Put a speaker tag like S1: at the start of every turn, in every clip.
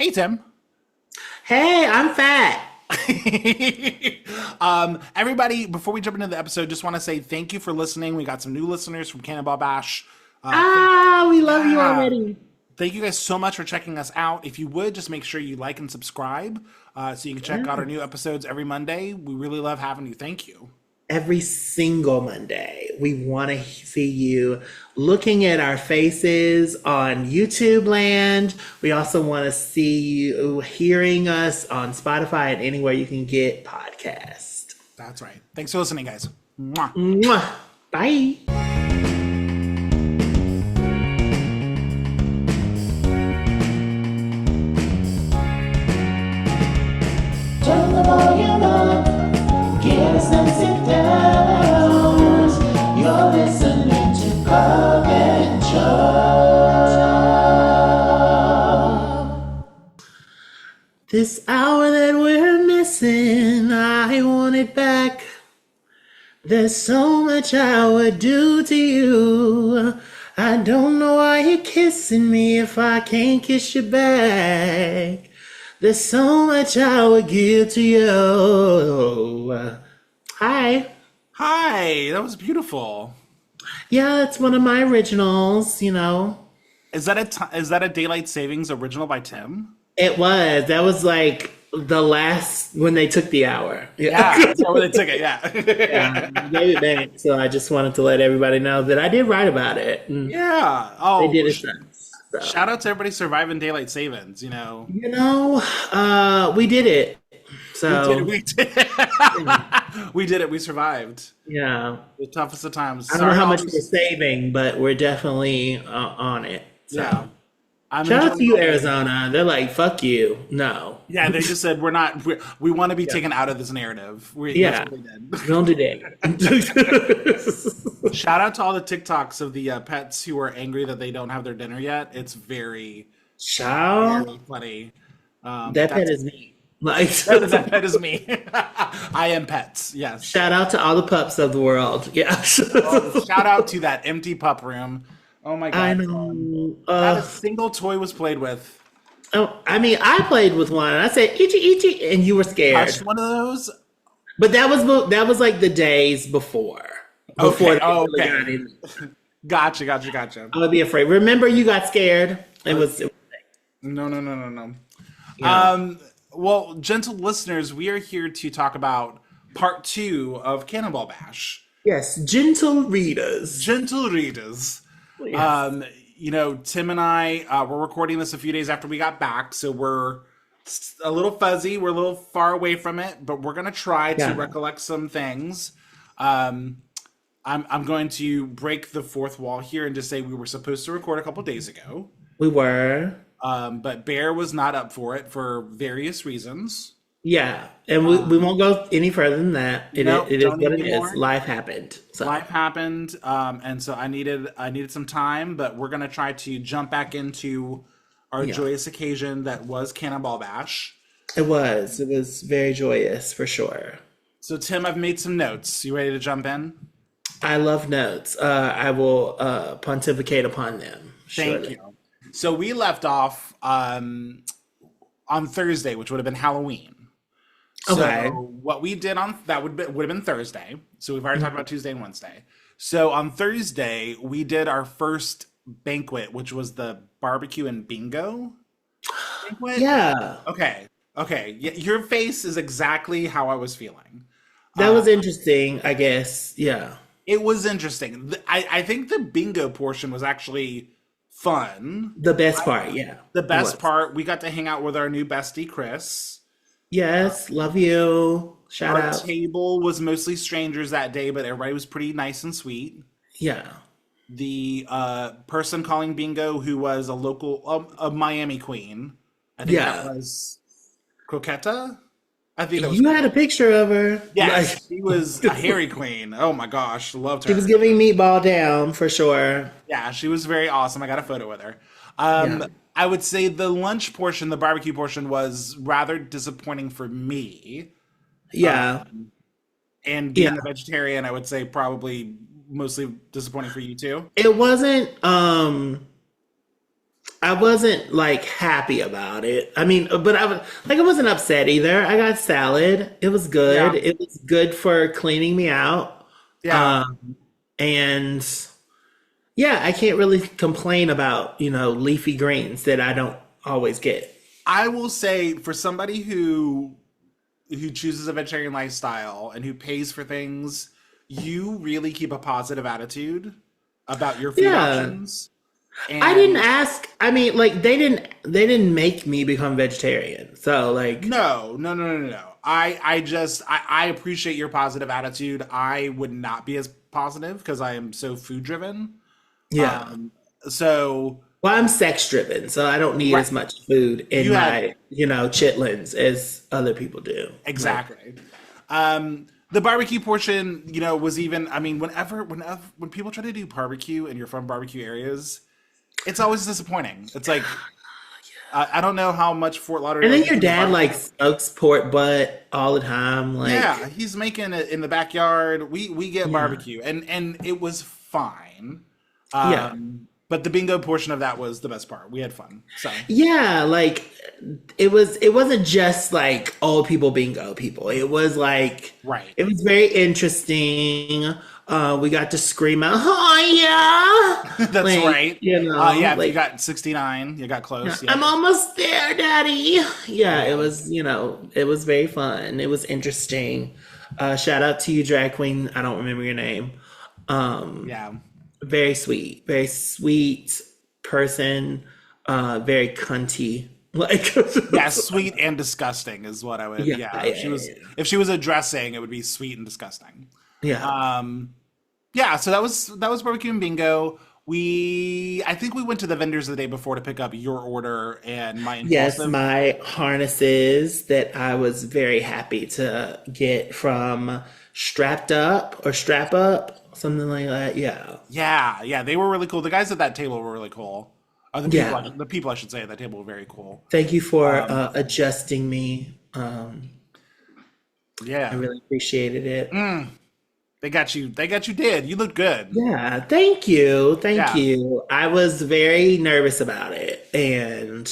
S1: Hey, Tim.
S2: Hey, I'm fat.
S1: Everybody, before we jump into the episode, just want to say thank you for listening. We got some new listeners from Cannonball Bash.
S2: We love you
S1: Yeah.
S2: already.
S1: Thank you guys so much for checking us out. If you would, just make sure you like and subscribe so you can check out our new episodes every Monday. We really love having you. Thank you.
S2: Every single Monday, we want to see you looking at our faces on YouTube land. We also want to see you hearing us on Spotify and anywhere you can get podcasts.
S1: That's right. Thanks for listening, guys. Mwah.
S2: Mwah. Bye.
S3: Turn the volume up, get us and sit down. You're listening to Cub and Chub.
S2: This hour that we're missing, I want it back. There's so much I would do to you. I don't know why you're kissing me if I can't kiss you back. There's so much I would give to you. Hi.
S1: Hi. That was beautiful.
S2: Yeah, it's one of my originals.
S1: Is that a Daylight Savings original by Tim?
S2: It was. That was like the last when they took the hour.
S1: Yeah, that's where they took it. Yeah.
S2: Yeah, I gave it back. So I just wanted to let everybody know that I did write about it. And
S1: Yeah. Oh,
S2: they did it since. So.
S1: shout out to everybody surviving Daylight Savings.
S2: We did it. So
S1: We did it. We did it. We survived
S2: yeah,
S1: the toughest of times.
S2: I don't know how much
S1: Sorry,
S2: we're saving, but we're definitely on it. So
S1: Yeah. I'm
S2: shout out to you,
S1: enjoying it.
S2: Arizona. They're like, fuck you. No.
S1: Yeah, they just said we want to be taken out of this narrative.
S2: Yeah.
S1: That's what they did.
S2: Don't do that.
S1: Shout out to all the TikToks of the pets who are angry that they don't have their dinner yet. It's very,
S2: Child,
S1: very funny.
S2: that pet is me. Like,
S1: that pet is me. I am pets. Yes.
S2: shout out to all the pups of the world. Yeah.
S1: Shout out to that empty pup room. Oh my god.
S2: I know.
S1: Not a single toy was played with.
S2: I mean, I played with one. And I said, "Itchy, itchy," and you were scared.
S1: Touched one of those.
S2: But that was like the days before.
S1: Okay.
S2: They
S1: Oh,
S2: really got
S1: okay.
S2: in.
S1: Gotcha.
S2: I would be afraid. Remember, you got scared. It was
S1: No.
S2: yeah.
S1: Well, gentle listeners, we are here to talk about part 2 of Cannonball Bash.
S2: Yes, gentle readers.
S1: Gentle readers.
S2: Yes.
S1: Tim and I were recording this a few days after we got back, so we're a little fuzzy. We're a little far away from it, but we're gonna try to
S2: Yeah.
S1: recollect some things. I'm going to break the fourth wall here and just say we were supposed to record a couple days ago,
S2: We were.
S1: but Bear was not up for it for various reasons.
S2: Yeah. And we won't go any further than that.
S1: Nope,
S2: It is
S1: don't
S2: what
S1: need
S2: it
S1: any
S2: is.
S1: more.
S2: Life happened. So
S1: Life happened, and so I needed some time, but we're gonna try to jump back into our
S2: Yeah.
S1: joyous occasion that was Cannonball Bash.
S2: it was. It was very joyous for sure.
S1: So Tim, I've made some notes. You ready to jump in?
S2: I love notes. I will pontificate upon them.
S1: Thank
S2: Surely.
S1: you. So we left off on Thursday, which would have been Halloween.
S2: Okay.
S1: So what we did on that would have been Thursday. So we've already talked about Tuesday and Wednesday. So on Thursday we did our first banquet, which was the barbecue and bingo banquet.
S2: Yeah.
S1: Okay. Your face is exactly how I was feeling.
S2: That was interesting, I guess. Yeah.
S1: It was interesting. I think the bingo portion was actually fun.
S2: The best part, yeah.
S1: The
S2: It
S1: best
S2: was.
S1: part, we got to hang out with our new bestie, Chris.
S2: Yes, love you. Shout
S1: Our
S2: out.
S1: table was mostly strangers that day, but everybody was pretty nice and sweet.
S2: Yeah.
S1: The person calling bingo, who was a local, a Miami queen. I think
S2: Yeah.
S1: that was Croqueta. I think that was.
S2: You had a picture of her.
S1: Yes,
S2: Like,
S1: she was a hairy queen. Oh my gosh, loved her.
S2: she was giving meatball down for sure.
S1: Yeah, she was very awesome. I got a photo with her.
S2: Yeah.
S1: I would say the lunch portion, the barbecue portion, was rather disappointing for me.
S2: Yeah.
S1: And being
S2: Yeah.
S1: a vegetarian, I would say probably mostly disappointing for you too.
S2: It wasn't I wasn't like happy about it. I mean, but I wasn't upset either. I got salad. It was good.
S1: Yeah.
S2: It was good for cleaning me out.
S1: Yeah.
S2: Um, and yeah, I can't really complain about, leafy greens that I don't always get.
S1: I will say for somebody who chooses a vegetarian lifestyle and who pays for things, you really keep a positive attitude about your food
S2: Yeah.
S1: options.
S2: I didn't
S1: And
S2: ask. I mean, like they didn't make me become vegetarian. So like
S1: no, no, no, no, no. I appreciate your positive attitude. I would not be as positive because I am so food driven.
S2: yeah.
S1: Um, so
S2: Well, I'm sex driven, so I don't need
S1: right,
S2: as much food in
S1: you had
S2: my, chitlins as other people do. Like,
S1: exactly. The barbecue portion, was even. I mean, whenever when people try to do barbecue and you're from barbecue areas, it's always disappointing. It's like I don't know how much Fort
S2: and
S1: Lauderdale
S2: then
S1: you
S2: your
S1: do
S2: dad
S1: barbecue.
S2: like smokes pork butt all the time.
S1: Yeah,
S2: Like,
S1: he's making it in the backyard. We get
S2: yeah,
S1: barbecue, and it was fine.
S2: yeah.
S1: But the bingo portion of that was the best part. We had fun. So
S2: Yeah, like it wasn't just like old people bingo people. It was like
S1: right,
S2: it was very interesting. We got to scream out, "Oh yeah!"
S1: that's
S2: Like,
S1: right. Yeah, if you
S2: like
S1: got 69, you got close.
S2: I'm
S1: Yep.
S2: almost there, Daddy. Yeah, it
S1: Yeah,
S2: was, it was very fun. It was interesting. Shout out to you, drag queen. I don't remember your name. Um,
S1: yeah,
S2: very sweet person. Very cunty. Like,
S1: yeah. Sweet and disgusting is what I would.
S2: yeah,
S1: Yeah,
S2: yeah, yeah,
S1: if she was addressing, it would be sweet and disgusting.
S2: yeah.
S1: Um, yeah. So that was barbecue and bingo. I think we went to the vendors the day before to pick up your order and my
S2: Yes,
S1: impulsive.
S2: my harnesses that I was very happy to get from Strapped Up or Strap Up, something like that. Yeah.
S1: Yeah, yeah, they were really cool. The guys at that table were really cool.
S2: Yeah.
S1: The people I should say at that table were very cool.
S2: Thank you for
S1: Um,
S2: adjusting me. I
S1: yeah,
S2: really appreciated it.
S1: they got you. They got you. Did you look good?
S2: Yeah, thank you. Thank
S1: Yeah,
S2: you. I was very nervous about it. And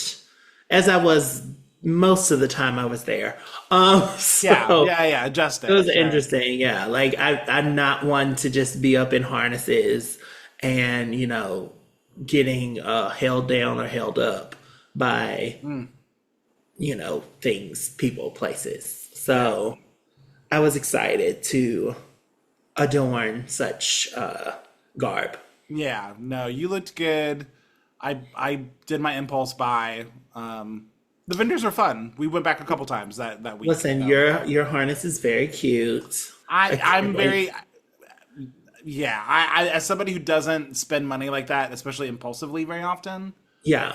S2: as I was most of the time I was there.
S1: yeah,
S2: So
S1: yeah, yeah. Adjust
S2: it
S1: it.
S2: was
S1: Sure.
S2: interesting. Yeah. Like I'm not one to just be up in harnesses and, getting held down or held up by, things, people, places.
S1: Yeah,
S2: So I was excited to adorn such garb.
S1: yeah. No, you looked good. I did my impulse buy. The vendors are fun. We went back a couple times that week.
S2: Listen,
S1: So
S2: your harness is very cute. I
S1: I'm
S2: can't wait.
S1: very yeah. I as somebody who doesn't spend money like that, especially impulsively very often.
S2: Yeah.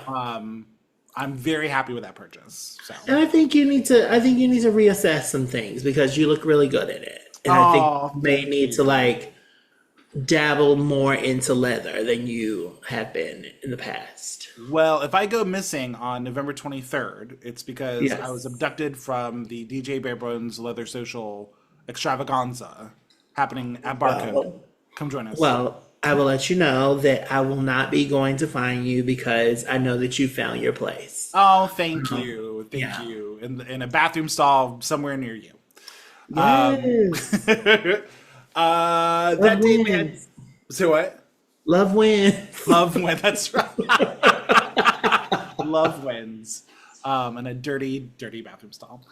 S1: I'm very happy with that purchase. So,
S2: And I think you need to reassess some things because you look really good in it. And I think
S1: oh,
S2: you may
S1: thank
S2: need to
S1: you.
S2: like dabble more into leather than you have been in the past.
S1: Well, if I go missing on November 23rd, it's because I was
S2: Yes.
S1: abducted from the DJ Bare Bones Leather Social extravaganza happening at Barcode.
S2: Well,
S1: Come join us.
S2: well, I will let you know that I will not be going to find you because I know that you found your place.
S1: Oh, thank you, thank
S2: Yeah.
S1: you. In a bathroom stall somewhere near you. Um,
S2: Yes. Love
S1: that day we had.
S2: wins.
S1: So what?
S2: Love wins.
S1: Love wins. That's right. Love wins. In a dirty, dirty bathroom stall.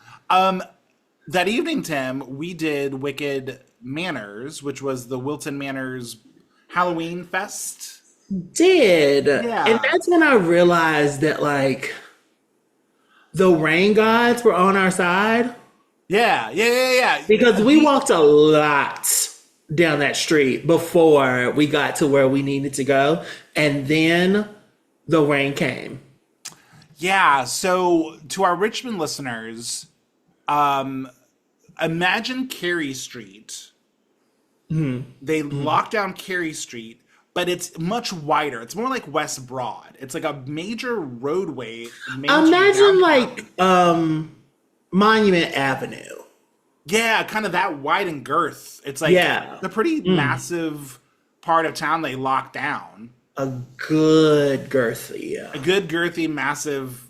S1: That evening, Tim, we did Wicked Manors, which was the Wilton Manors Halloween Fest.
S2: Did. And
S1: Yeah.
S2: that's when I realized that like the rain gods were on our side
S1: Yeah, yeah, yeah,
S2: because
S1: yeah.
S2: we walked a lot down that street before we got to where we needed to go. And then the rain came.
S1: Yeah, so to our Richmond listeners, imagine Carey Street. They lock down Carey Street, but it's much wider. It's more like West Broad. It's like a major roadway, Main Street
S2: Imagine
S1: downtown.
S2: like Monument Avenue.
S1: Yeah, kind of that wide in girth. It's like
S2: Yeah.
S1: the pretty massive part of town they lock down.
S2: A good girthy,
S1: A good girthy, massive,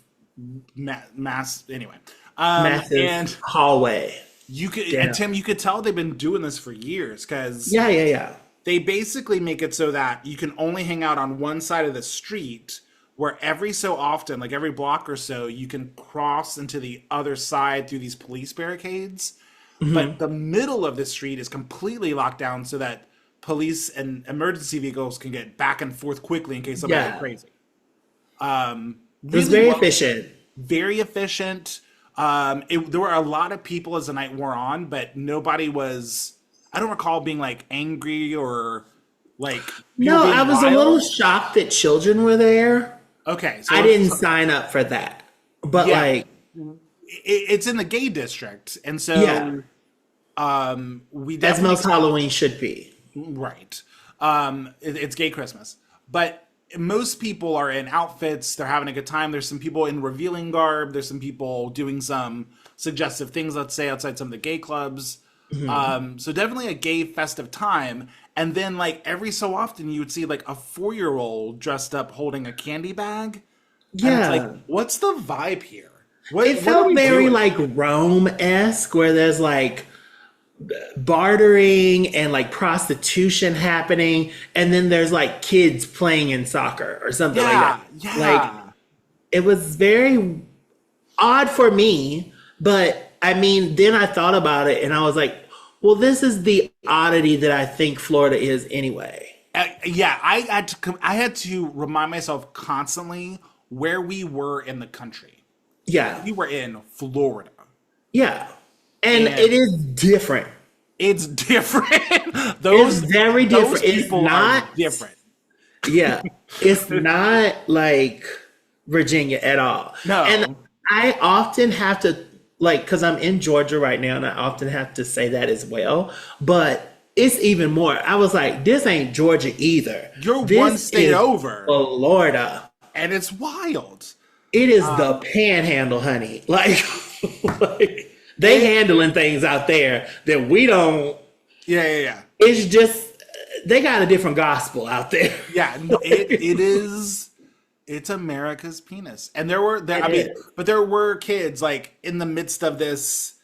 S1: mass. Anyway,
S2: massive
S1: and
S2: hallway.
S1: you could, and
S2: Damn.
S1: Tim, you could tell they've been doing this for years because
S2: Yeah, yeah, yeah.
S1: they basically make it so that you can only hang out on one side of the street, where every so often, like every block or so, you can cross into the other side through these police barricades. But the middle of the street is completely locked down so that police and emergency vehicles can get back and forth quickly in case somebody
S2: Yeah.
S1: goes crazy.
S2: It was
S1: Really
S2: very
S1: well,
S2: efficient.
S1: very efficient. There were a lot of people as the night wore on, but nobody was. I don't recall being like angry or like people
S2: No,
S1: being
S2: I was a
S1: wild.
S2: little shocked that children were there.
S1: Okay, so
S2: I didn't sign up for that. But
S1: Yeah.
S2: like,
S1: it's in the gay district, and so
S2: Yeah.
S1: we
S2: as
S1: definitely
S2: most Halloween should be.
S1: right. It's gay Christmas, but most people are in outfits. They're having a good time. There's some people in revealing garb. There's some people doing some suggestive things. Let's say outside some of the gay clubs. So definitely a gay festive time. And then like every so often you would see like a 4-year-old dressed up holding a candy bag. And it's
S2: Yeah.
S1: like, what's the vibe here? What,
S2: It
S1: what are
S2: felt
S1: we
S2: very
S1: doing?
S2: like Rome-esque, where there's like bartering and like prostitution happening, and then there's like kids playing in soccer or something like
S1: Yeah,
S2: that.
S1: yeah.
S2: Like, it was very odd for me, but I mean, then I thought about it and I was like, well, this is the oddity that I think Florida is anyway.
S1: Yeah, I had to remind myself constantly where we were in the country.
S2: Yeah.
S1: We were in Florida.
S2: Yeah. And
S1: And-
S2: it is different.
S1: It's different.
S2: It's
S1: those
S2: very
S1: those
S2: different. It's
S1: people
S2: not
S1: are different.
S2: Yeah, it's not like Virginia at all.
S1: No.
S2: And I often have to, like, because I'm in Georgia right now, and I often have to say that as well. But it's even more. I was like, this ain't Georgia either.
S1: You're
S2: This
S1: one state
S2: is
S1: over,
S2: Florida.
S1: and it's wild.
S2: It is the panhandle, honey. Like they handling things out there that we don't.
S1: Yeah.
S2: It's just they got a different gospel out there.
S1: Yeah, no, it is. It's America's penis, and there were kids like in the midst of this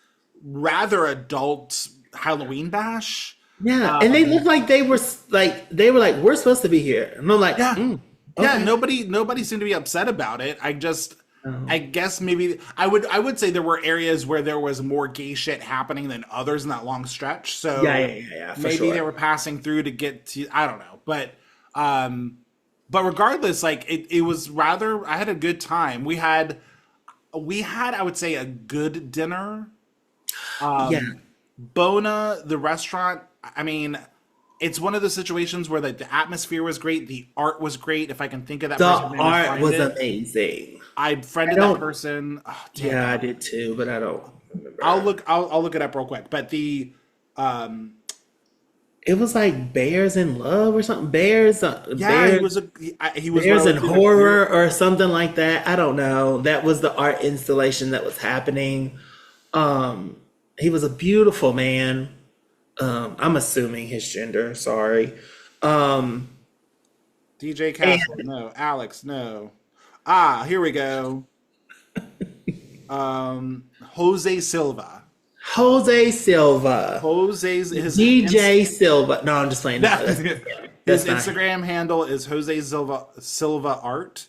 S1: rather adult Halloween bash.
S2: Yeah, and they looked like they were like we're supposed to be here, and I'm like,
S1: Yeah, yeah.
S2: okay.
S1: Nobody seemed to be upset about it. I guess maybe I would say there were areas where there was more gay shit happening than others in that long stretch. So
S2: Yeah, for
S1: maybe
S2: sure.
S1: they were passing through to get to, I don't know, but regardless, like it was rather, I had a good time. We had I would say a good dinner.
S2: Yeah,
S1: Bona, the restaurant, I mean, it's one of those situations where the atmosphere was great, the art was great. If I can think of that
S2: the
S1: person's name, I
S2: art
S1: find
S2: was
S1: it.
S2: amazing.
S1: I friended
S2: I
S1: that
S2: don't-
S1: person. Oh, damn.
S2: Yeah, I did too, but I don't remember.
S1: I'll look it up real quick. But
S2: It was like Bears in Love or something. Bears,
S1: yeah,
S2: Bears,
S1: he was
S2: Bears in
S1: relatively-
S2: Horror or something like that. I don't know. That was the art installation that was happening. He was a beautiful man. I'm assuming his gender. Sorry.
S1: DJ Castle, no. Alex, no. Ah, here we go. Jose Silva.
S2: Jose Silva.
S1: Jose's his
S2: DJ Silva. No, I'm just playing. No,
S1: His
S2: that's not
S1: Instagram handle is Jose Silva Art.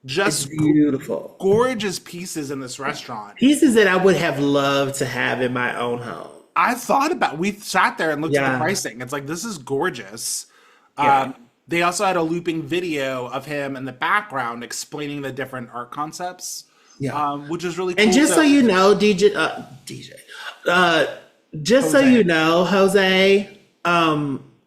S1: Just
S2: beautiful.
S1: gorgeous pieces in this restaurant.
S2: Pieces that I would have loved to have in my own home.
S1: I thought about. We sat there and looked at the
S2: Yeah.
S1: pricing. It's like, this is gorgeous.
S2: Yeah.
S1: They also had a looping video of him in the background explaining the different art concepts.
S2: Yeah.
S1: Which is really cool.
S2: And just so you know, just so
S1: Jose.
S2: you know, Jose,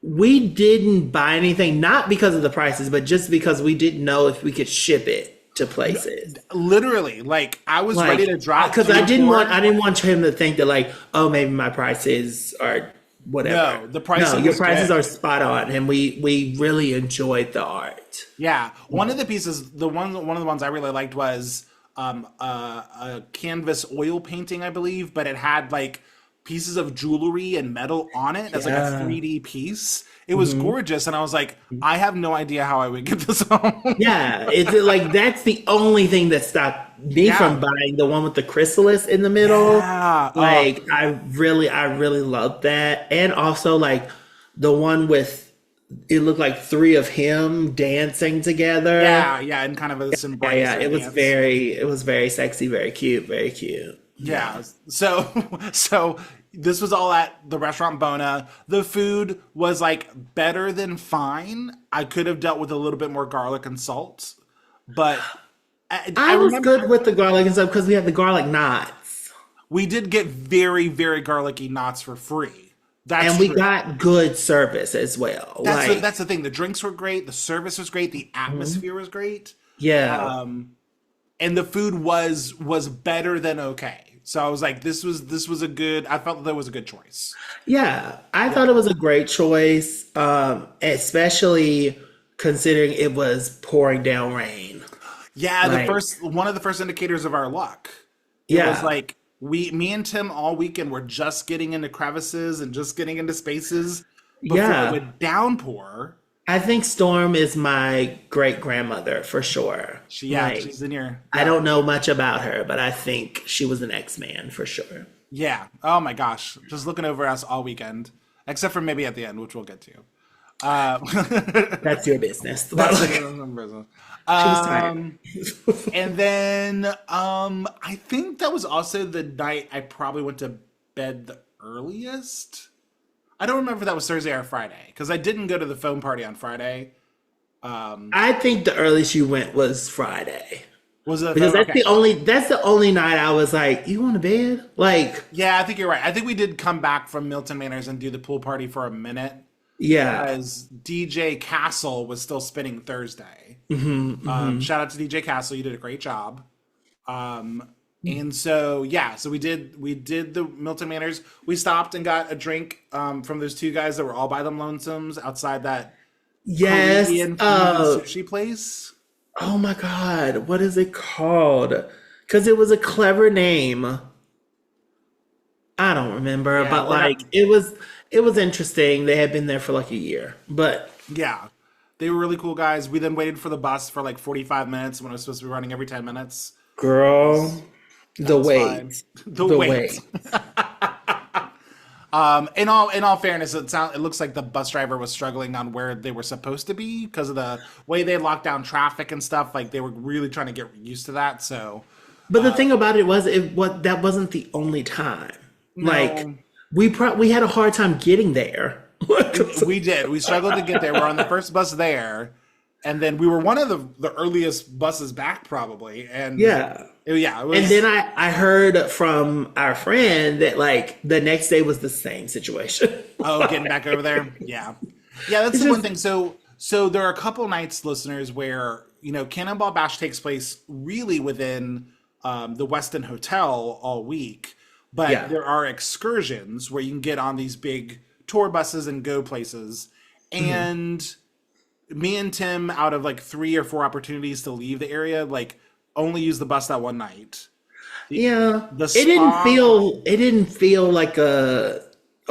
S2: we didn't buy anything, not because of the prices, but just because we didn't know if we could ship it to places.
S1: literally, like, I was ready to drop
S2: because I didn't
S1: $2
S2: want him to think that like, oh, maybe my prices are whatever.
S1: No, the pricing
S2: No, your
S1: was
S2: prices
S1: good.
S2: are spot on, and we really enjoyed the art.
S1: Yeah, one of the pieces, one of the ones I really liked was a canvas oil painting, I believe, but it had like pieces of jewelry and metal on it as like a
S2: Yeah.
S1: 3D piece. It was gorgeous, and I was like, I have no idea how I would get this home.
S2: Yeah, it's like that's the only thing that stopped me
S1: Yeah.
S2: from buying the one with the chrysalis in the middle.
S1: Yeah.
S2: Like I really love that, and also like the one with it looked like three of him dancing together.
S1: Yeah, and kind of a
S2: Yeah, yeah,
S1: embrace
S2: it was very sexy, very cute, very cute.
S1: Yeah. So this was all at the restaurant Bona. The food was like better than fine. I could have dealt with a little bit more garlic and salt, but I
S2: I was
S1: remember
S2: good with the garlic and stuff because we had the garlic knots.
S1: we did get very, very garlicky knots for free. That's
S2: And we
S1: true.
S2: got good service as well.
S1: That's the thing. The drinks were great. The service was great. The atmosphere was great.
S2: Yeah.
S1: And the food was better than okay. So I was like, this was a good. I felt that was a good choice.
S2: Yeah, I thought it was a great choice, especially considering it was pouring down rain.
S1: Yeah,
S2: Like,
S1: one of the first indicators of our luck. It was
S2: yeah,
S1: like me and Tim all weekend were just getting into crevices and just getting into spaces before it
S2: yeah.
S1: would downpour.
S2: I think Storm is my great grandmother for sure. Like,
S1: She's in here.
S2: I don't know much about her, but I think she was an X-Man for sure.
S1: Yeah. Oh my gosh. Just looking over us all weekend, except for maybe at the end, which we'll get to.
S2: That's your business.
S1: That's
S2: She
S1: another business.
S2: was tired.
S1: And then I think that was also the night I probably went to bed the earliest. I don't remember if that was Thursday or Friday because I didn't go to the foam party on Friday.
S2: I think the earliest you went was Friday.
S1: Was it
S2: Because
S1: okay.
S2: that's the only night I was like, you want to bed? Like,
S1: Yeah, I think you're right. I think we did come back from Milton Manors and do the pool party for a minute
S2: yeah.
S1: as DJ Castle was still spinning Thursday.
S2: Mm-hmm.
S1: Shout out to DJ Castle, you did a great job. And so so we did the Milton Manors. We stopped and got a drink from those two guys that were all by them lonesomes outside that
S2: Yes.
S1: Korean food and sushi place.
S2: Oh my God. What is it called? Because it was a clever name. I don't remember,
S1: Yeah,
S2: but
S1: we're not-
S2: like it was interesting. They had been there for like a year. But
S1: Yeah. They were really cool guys. We then waited for the bus for like 45 minutes when it was supposed to be running every 10 minutes.
S2: girl, the
S1: was
S2: wait.
S1: fine. The wait. In all fairness, it looks like the bus driver was struggling on where they were supposed to be because of the way they locked down traffic and stuff. Like they were really trying to get used to that. So
S2: But the thing about it was that wasn't the only time. Like we had a hard time getting there.
S1: we did. We struggled to get there. We're on the first bus there, and then we were one of the earliest buses back, probably. And
S2: Yeah.
S1: it was,
S2: And then I heard from our friend that like the next day was the same situation.
S1: getting back over there. Yeah. That's the one thing. So there are a couple nights, listeners, where Cannonball Bash takes place really within the Westin Hotel all week, but
S2: Yeah.
S1: there are excursions where you can get on these big tour buses and go places. And me and Tim, out of like 3 or 4 opportunities to leave the area, like only used the bus that one night.
S2: Yeah.
S1: The
S2: It didn't
S1: spa-
S2: feel like a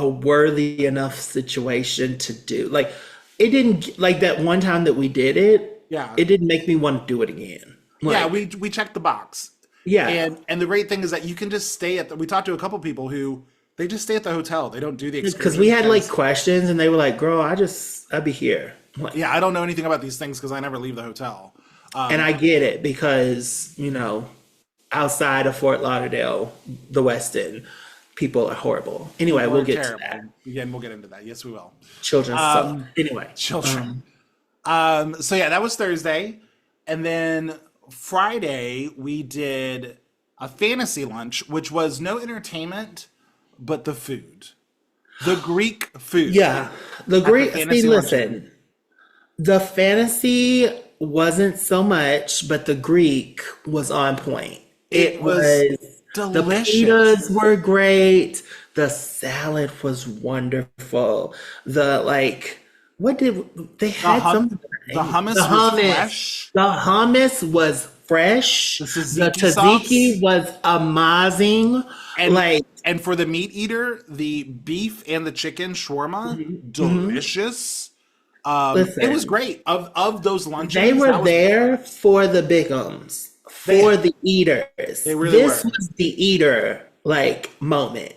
S2: worthy enough situation to do. Like it didn't like that one time that we did it.
S1: Yeah.
S2: It didn't make me want to do it again.
S1: Yeah,
S2: Like,
S1: we checked the box.
S2: yeah.
S1: And the great thing is that you can just stay we talked to a couple people who they just stay at the hotel. They don't do the excursion.
S2: Because we had like questions and they were like, girl, I'd be here. Like,
S1: Yeah, I don't know anything about these things because I never leave the hotel.
S2: and I get it because, outside of Fort Lauderdale, the Westin, people are horrible. Anyway, we'll get to that.
S1: Again, we'll get into that. Yes, we will.
S2: Children suck. Anyway.
S1: Children. So yeah, that was Thursday. And then Friday, we did a fantasy lunch, which was no entertainment, but the food. The Greek food.
S2: Yeah. The great
S1: fantasy
S2: see,
S1: luncheon.
S2: listen. The fantasy wasn't so much, but the Greek was on point.
S1: It was
S2: the
S1: delicious.
S2: pitas were great. The salad was wonderful. The like what did they had
S1: hum-
S2: some
S1: the hummus was fresh.
S2: The hummus was fresh.
S1: The
S2: The
S1: tzatziki sauce.
S2: tzatziki was amazing.
S1: And
S2: Like,
S1: and for the meat eater, the beef and the chicken shawarma, delicious. It was
S2: listen,
S1: great. Of those
S2: they
S1: luncheons,
S2: were
S1: that was
S2: there for the bigums,
S1: they
S2: for the eaters.
S1: they really
S2: This
S1: were.
S2: was the eater like moment.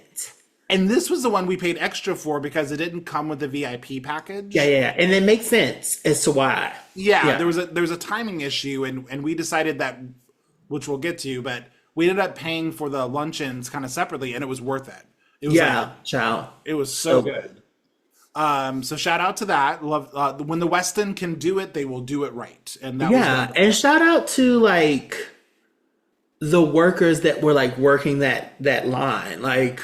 S1: And this was the one we paid extra for because it didn't come with the VIP
S2: Yeah,
S1: package.
S2: yeah, yeah. And it makes sense as to why.
S1: Yeah,
S2: Yeah.
S1: there was a timing issue, and we decided that, which we'll get to, but we ended up paying for the luncheons kind of separately, and it was worth it. It was like
S2: Yeah, child.
S1: it was so
S2: So
S1: good. So shout out to that. Love when the Westin can do it, they will do it right, and that was
S2: Yeah, and shout out to like the workers that were like working that line. Like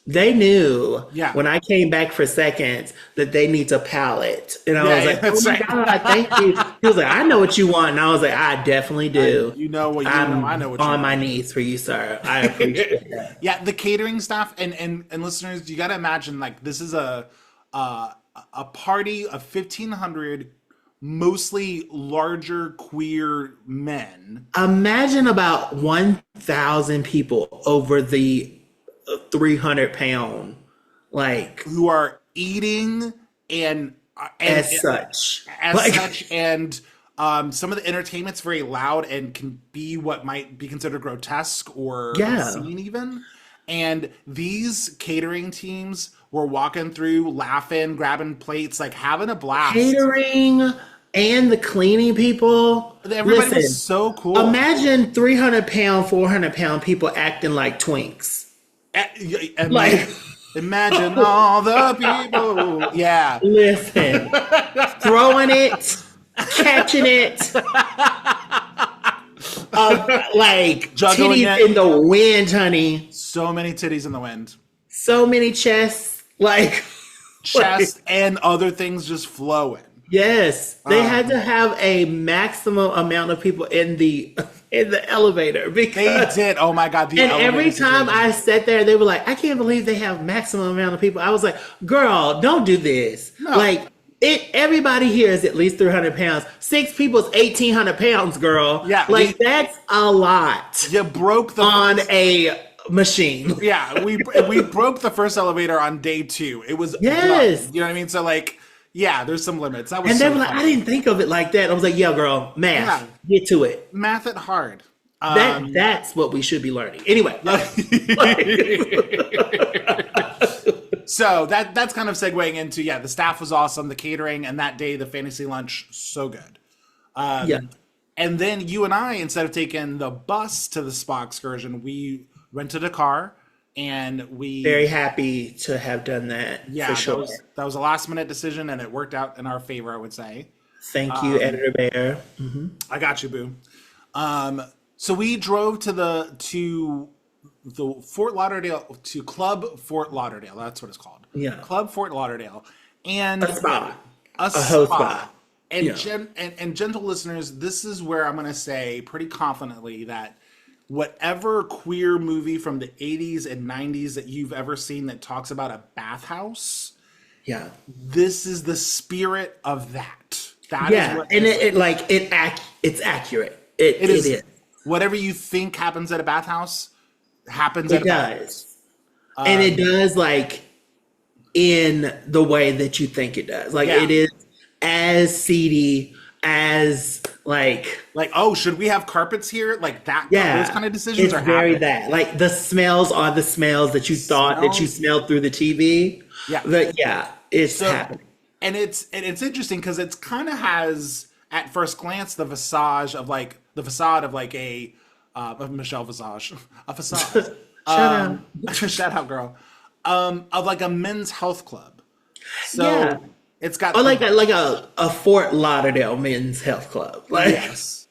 S2: they knew
S1: Yeah.
S2: when I came back for seconds that they need to pallet. And I
S1: Yeah,
S2: was
S1: yeah,
S2: like, oh
S1: that's
S2: my
S1: right.
S2: God, thank you. He was like, I know what you want. And I was like, I definitely do.
S1: you know what you
S2: I'm
S1: know. I know what you
S2: on
S1: want.
S2: my knees for you, sir. I appreciate that.
S1: Yeah, the catering staff and listeners, you got to imagine like this is a party of 1,500 mostly larger queer men
S2: Imagine about 1,000 people over the 300-pound, like,
S1: who are eating and
S2: as such.
S1: as
S2: Like,
S1: such, and some of the entertainment's very loud and can be what might be considered grotesque or
S2: Yeah.
S1: obscene even. And these catering teams were walking through, laughing, grabbing plates, like having a blast.
S2: catering and the cleaning people.
S1: Everybody
S2: Listen,
S1: was so cool.
S2: imagine 300-pound, 400-pound people acting like twinks. Like,
S1: Imagine all the people. Yeah.
S2: listen, throwing it, catching it, like
S1: Juggling
S2: titties
S1: it.
S2: in the wind, honey.
S1: So many titties in the wind.
S2: So many chests, like,
S1: Chest and other things just flowing.
S2: yes, they had to have a maximum amount of people in the elevator
S1: They
S2: because.
S1: did. Oh my God. The
S2: And every
S1: elevator
S2: time
S1: situation.
S2: I sat there, they were like, "I can't believe they have maximum amount of people." I was like, "Girl, don't do this."
S1: No.
S2: Like, everybody here is at least 300 pounds. 6 people is 1,800 pounds, girl.
S1: Yeah,
S2: like that's a lot
S1: You broke the
S2: on a machine.
S1: Yeah, we broke the first elevator on day 2. It was
S2: Yes.
S1: done. You know what I mean? So like, yeah, there's some limits. That was
S2: And they
S1: so
S2: were like,
S1: funny.
S2: "I didn't think of it like that." I was like, "Yeah, girl, math. Get to it."
S1: Math it hard.
S2: That's what we should be learning. Anyway,
S1: So that's kind of segueing into the staff was awesome, the catering, and that day the fantasy lunch so good.
S2: yeah.
S1: And then you and I, instead of taking the bus to the spa excursion, we rented a car and we
S2: Very happy to have done that. For sure.
S1: that was a last minute decision and it worked out in our favor, I would say.
S2: Thank you, Editor Bear.
S1: I got you, boo. So we drove to the Fort Lauderdale to Club Fort Lauderdale. That's what it's called.
S2: Yeah.
S1: Club Fort Lauderdale, and
S2: A spa.
S1: a
S2: whole
S1: spa.
S2: spa.
S1: And,
S2: Yeah.
S1: and gentle listeners, this is where I'm going to say pretty confidently that whatever queer movie from the 80s and 90s that you've ever seen that talks about a bathhouse,
S2: Yeah.
S1: this is the spirit of that. That is
S2: Yeah.
S1: what
S2: And
S1: this
S2: it's accurate. It
S1: It is.
S2: is.
S1: Whatever you think happens at a bathhouse happens at
S2: It
S1: a bathhouse.
S2: does. And it does like in the way that you think it does. Like
S1: Yeah.
S2: it is as seedy as like
S1: Like, oh, should we have carpets here? Like that.
S2: yeah.
S1: Those kind of decisions
S2: it's
S1: are
S2: very
S1: happening.
S2: that. Like the smells are the smells that you thought that you
S1: Smells.
S2: smelled through the TV.
S1: Yeah.
S2: But yeah, it's
S1: So,
S2: happening.
S1: and it's interesting because it's kind of has at first glance the facade of like a of Michelle Visage, a facade. Shout out, girl. Of like a men's health club. So
S2: Yeah.
S1: it's got
S2: Or like a Fort Lauderdale men's health club. Like
S1: yes,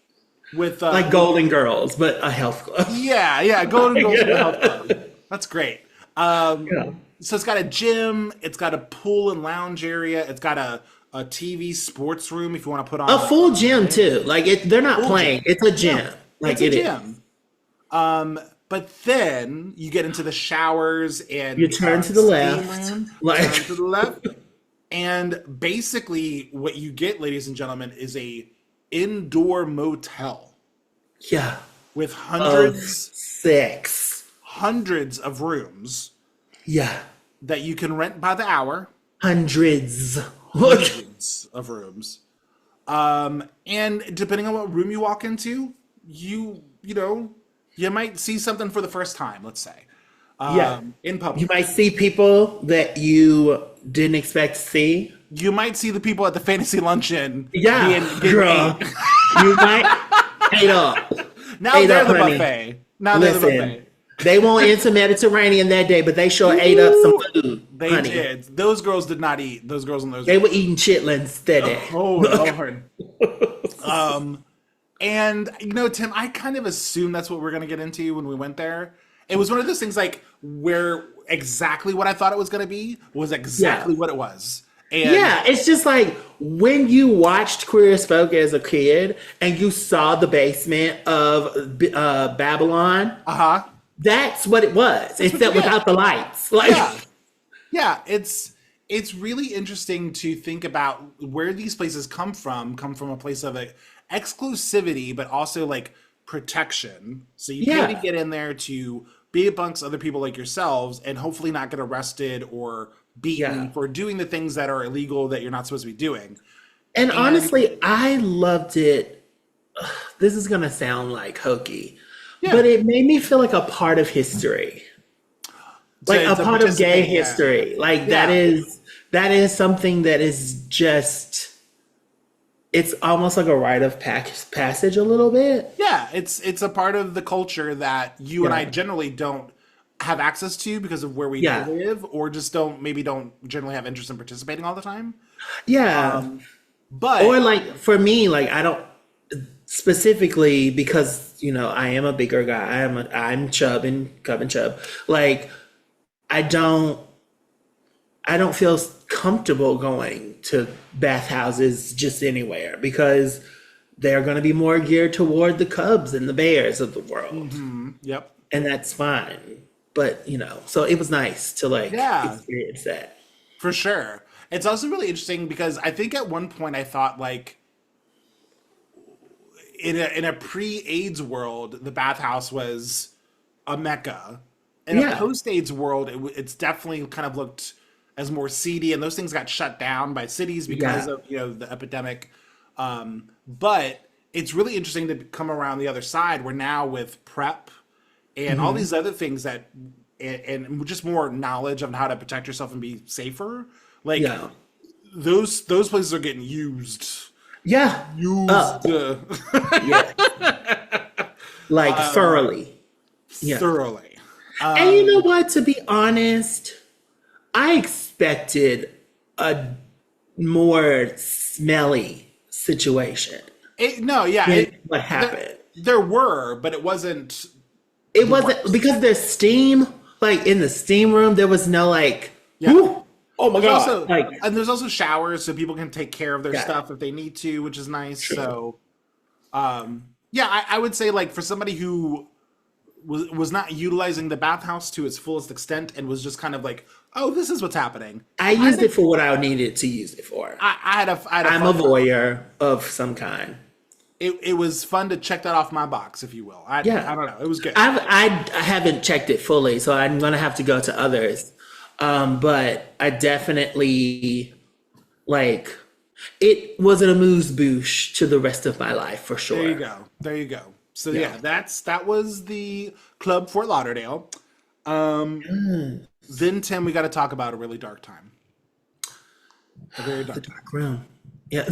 S1: with
S2: like Golden Girls, but a health club.
S1: yeah, Golden Girls Health Club. That's great.
S2: Yeah.
S1: So it's got a gym, it's got a pool and lounge area, it's got a TV sports room if you want to put on
S2: A full gym too. Like they're not
S1: Full
S2: playing.
S1: gym.
S2: It's a gym. Like
S1: it's a
S2: it is.
S1: gym. But then you get into the showers and
S2: You turn to the
S1: steam
S2: left.
S1: room,
S2: Like-
S1: turn to the left, and basically what you get, ladies and gentlemen, is a indoor motel.
S2: Yeah.
S1: with
S2: Of sex.
S1: hundreds of rooms
S2: Yeah.
S1: that you can rent by the hour.
S2: Hundreds.
S1: Hundreds of rooms. And depending on what room you walk into, you know, you might see something for the first time, let's say.
S2: Yeah.
S1: In
S2: You
S1: public.
S2: might see people that you didn't expect to see.
S1: You might see the people at the fantasy luncheon
S2: Yeah,
S1: getting
S2: girl.
S1: ate.
S2: You might ate up.
S1: Now
S2: Ate
S1: they're
S2: up,
S1: the
S2: honey.
S1: buffet. Now they're the
S2: Listen,
S1: buffet.
S2: they won't enter Mediterranean that day, but they sure ate up some food,
S1: They
S2: honey.
S1: did. Those girls did not eat. Those girls and those.
S2: They were eating chitlins that day.
S1: Oh Lord. And you know, Tim, I kind of assumed that's what we're gonna get into when we went there. It was one of those things like where exactly what I thought it was gonna be was exactly
S2: Yeah.
S1: what it was. And
S2: Yeah, it's just like when you watched Queer as Folk as a kid and you saw the basement of Babylon,
S1: uh-huh.
S2: that's what it was, except without the lights. Like,
S1: Yeah. Yeah, it's really interesting to think about where these places come from a place of exclusivity, but also like protection. So you pay to
S2: Yeah.
S1: get in there to be amongst other people like yourselves and hopefully not get arrested or beaten
S2: Yeah.
S1: for doing the things that are illegal that you're not supposed to be doing.
S2: and honestly, I loved it. This is gonna sound like hokey,
S1: Yeah.
S2: but it made me feel like a part of history. Like a
S1: To
S2: part of gay
S1: participate, yeah.
S2: history. Like
S1: Yeah.
S2: that is something that is just, it's almost like a rite of passage a little bit.
S1: Yeah, it's a part of the culture that you and I
S2: Yeah.
S1: generally don't have access to because of where we
S2: Yeah.
S1: live, or just don't generally have interest in participating all the time.
S2: Yeah.
S1: But
S2: Or like for me, like I don't specifically because I am a bigger guy. I'm chub and cub and chub. Like I don't feel comfortable going to bathhouses just anywhere because they're going to be more geared toward the cubs and the bears of the world,
S1: yep.
S2: and that's fine. But so it was nice to like
S1: Yeah.
S2: experience that.
S1: For sure. It's also really interesting because I think at one point I thought like in a pre-AIDS world, the bathhouse was a mecca. In a
S2: Yeah.
S1: post-AIDS world, it's definitely kind of looked as more seedy, and those things got shut down by cities because
S2: Yeah.
S1: of the epidemic. But it's really interesting to come around the other side where now with PrEP and all these other things that and just more knowledge of how to protect yourself and be safer. Like
S2: Yeah.
S1: those places are getting used.
S2: Yeah.
S1: Used
S2: Yeah. Like thoroughly. Yeah.
S1: thoroughly.
S2: And you know what? To be honest, I expected a more smelly situation. What happened?
S1: There were, but it wasn't.
S2: It wasn't because there's steam. Like in the steam room, there was no like.
S1: Yeah.
S2: "Ooh, oh my god!"
S1: Also,
S2: like
S1: and there's also showers, so people can take care of their
S2: Yeah.
S1: stuff if they need to, which is nice.
S2: True.
S1: So, yeah, I would say like for somebody who was not utilizing the bathhouse to its fullest extent and was just kind of like, oh, this is what's happening.
S2: I used it for what I needed to use it for.
S1: I had a
S2: I'm a voyeur of some kind.
S1: It was fun to check that off my box, if you will. I don't know. It was good.
S2: I haven't checked it fully, so I'm gonna have to go to others. But I definitely like it was an amuse bouche to the rest of my life for sure.
S1: There you go. So yeah, that was the Club Fort Lauderdale. Then Tim, we got to talk about a really dark time. A very dark time.
S2: Dark room. Yeah.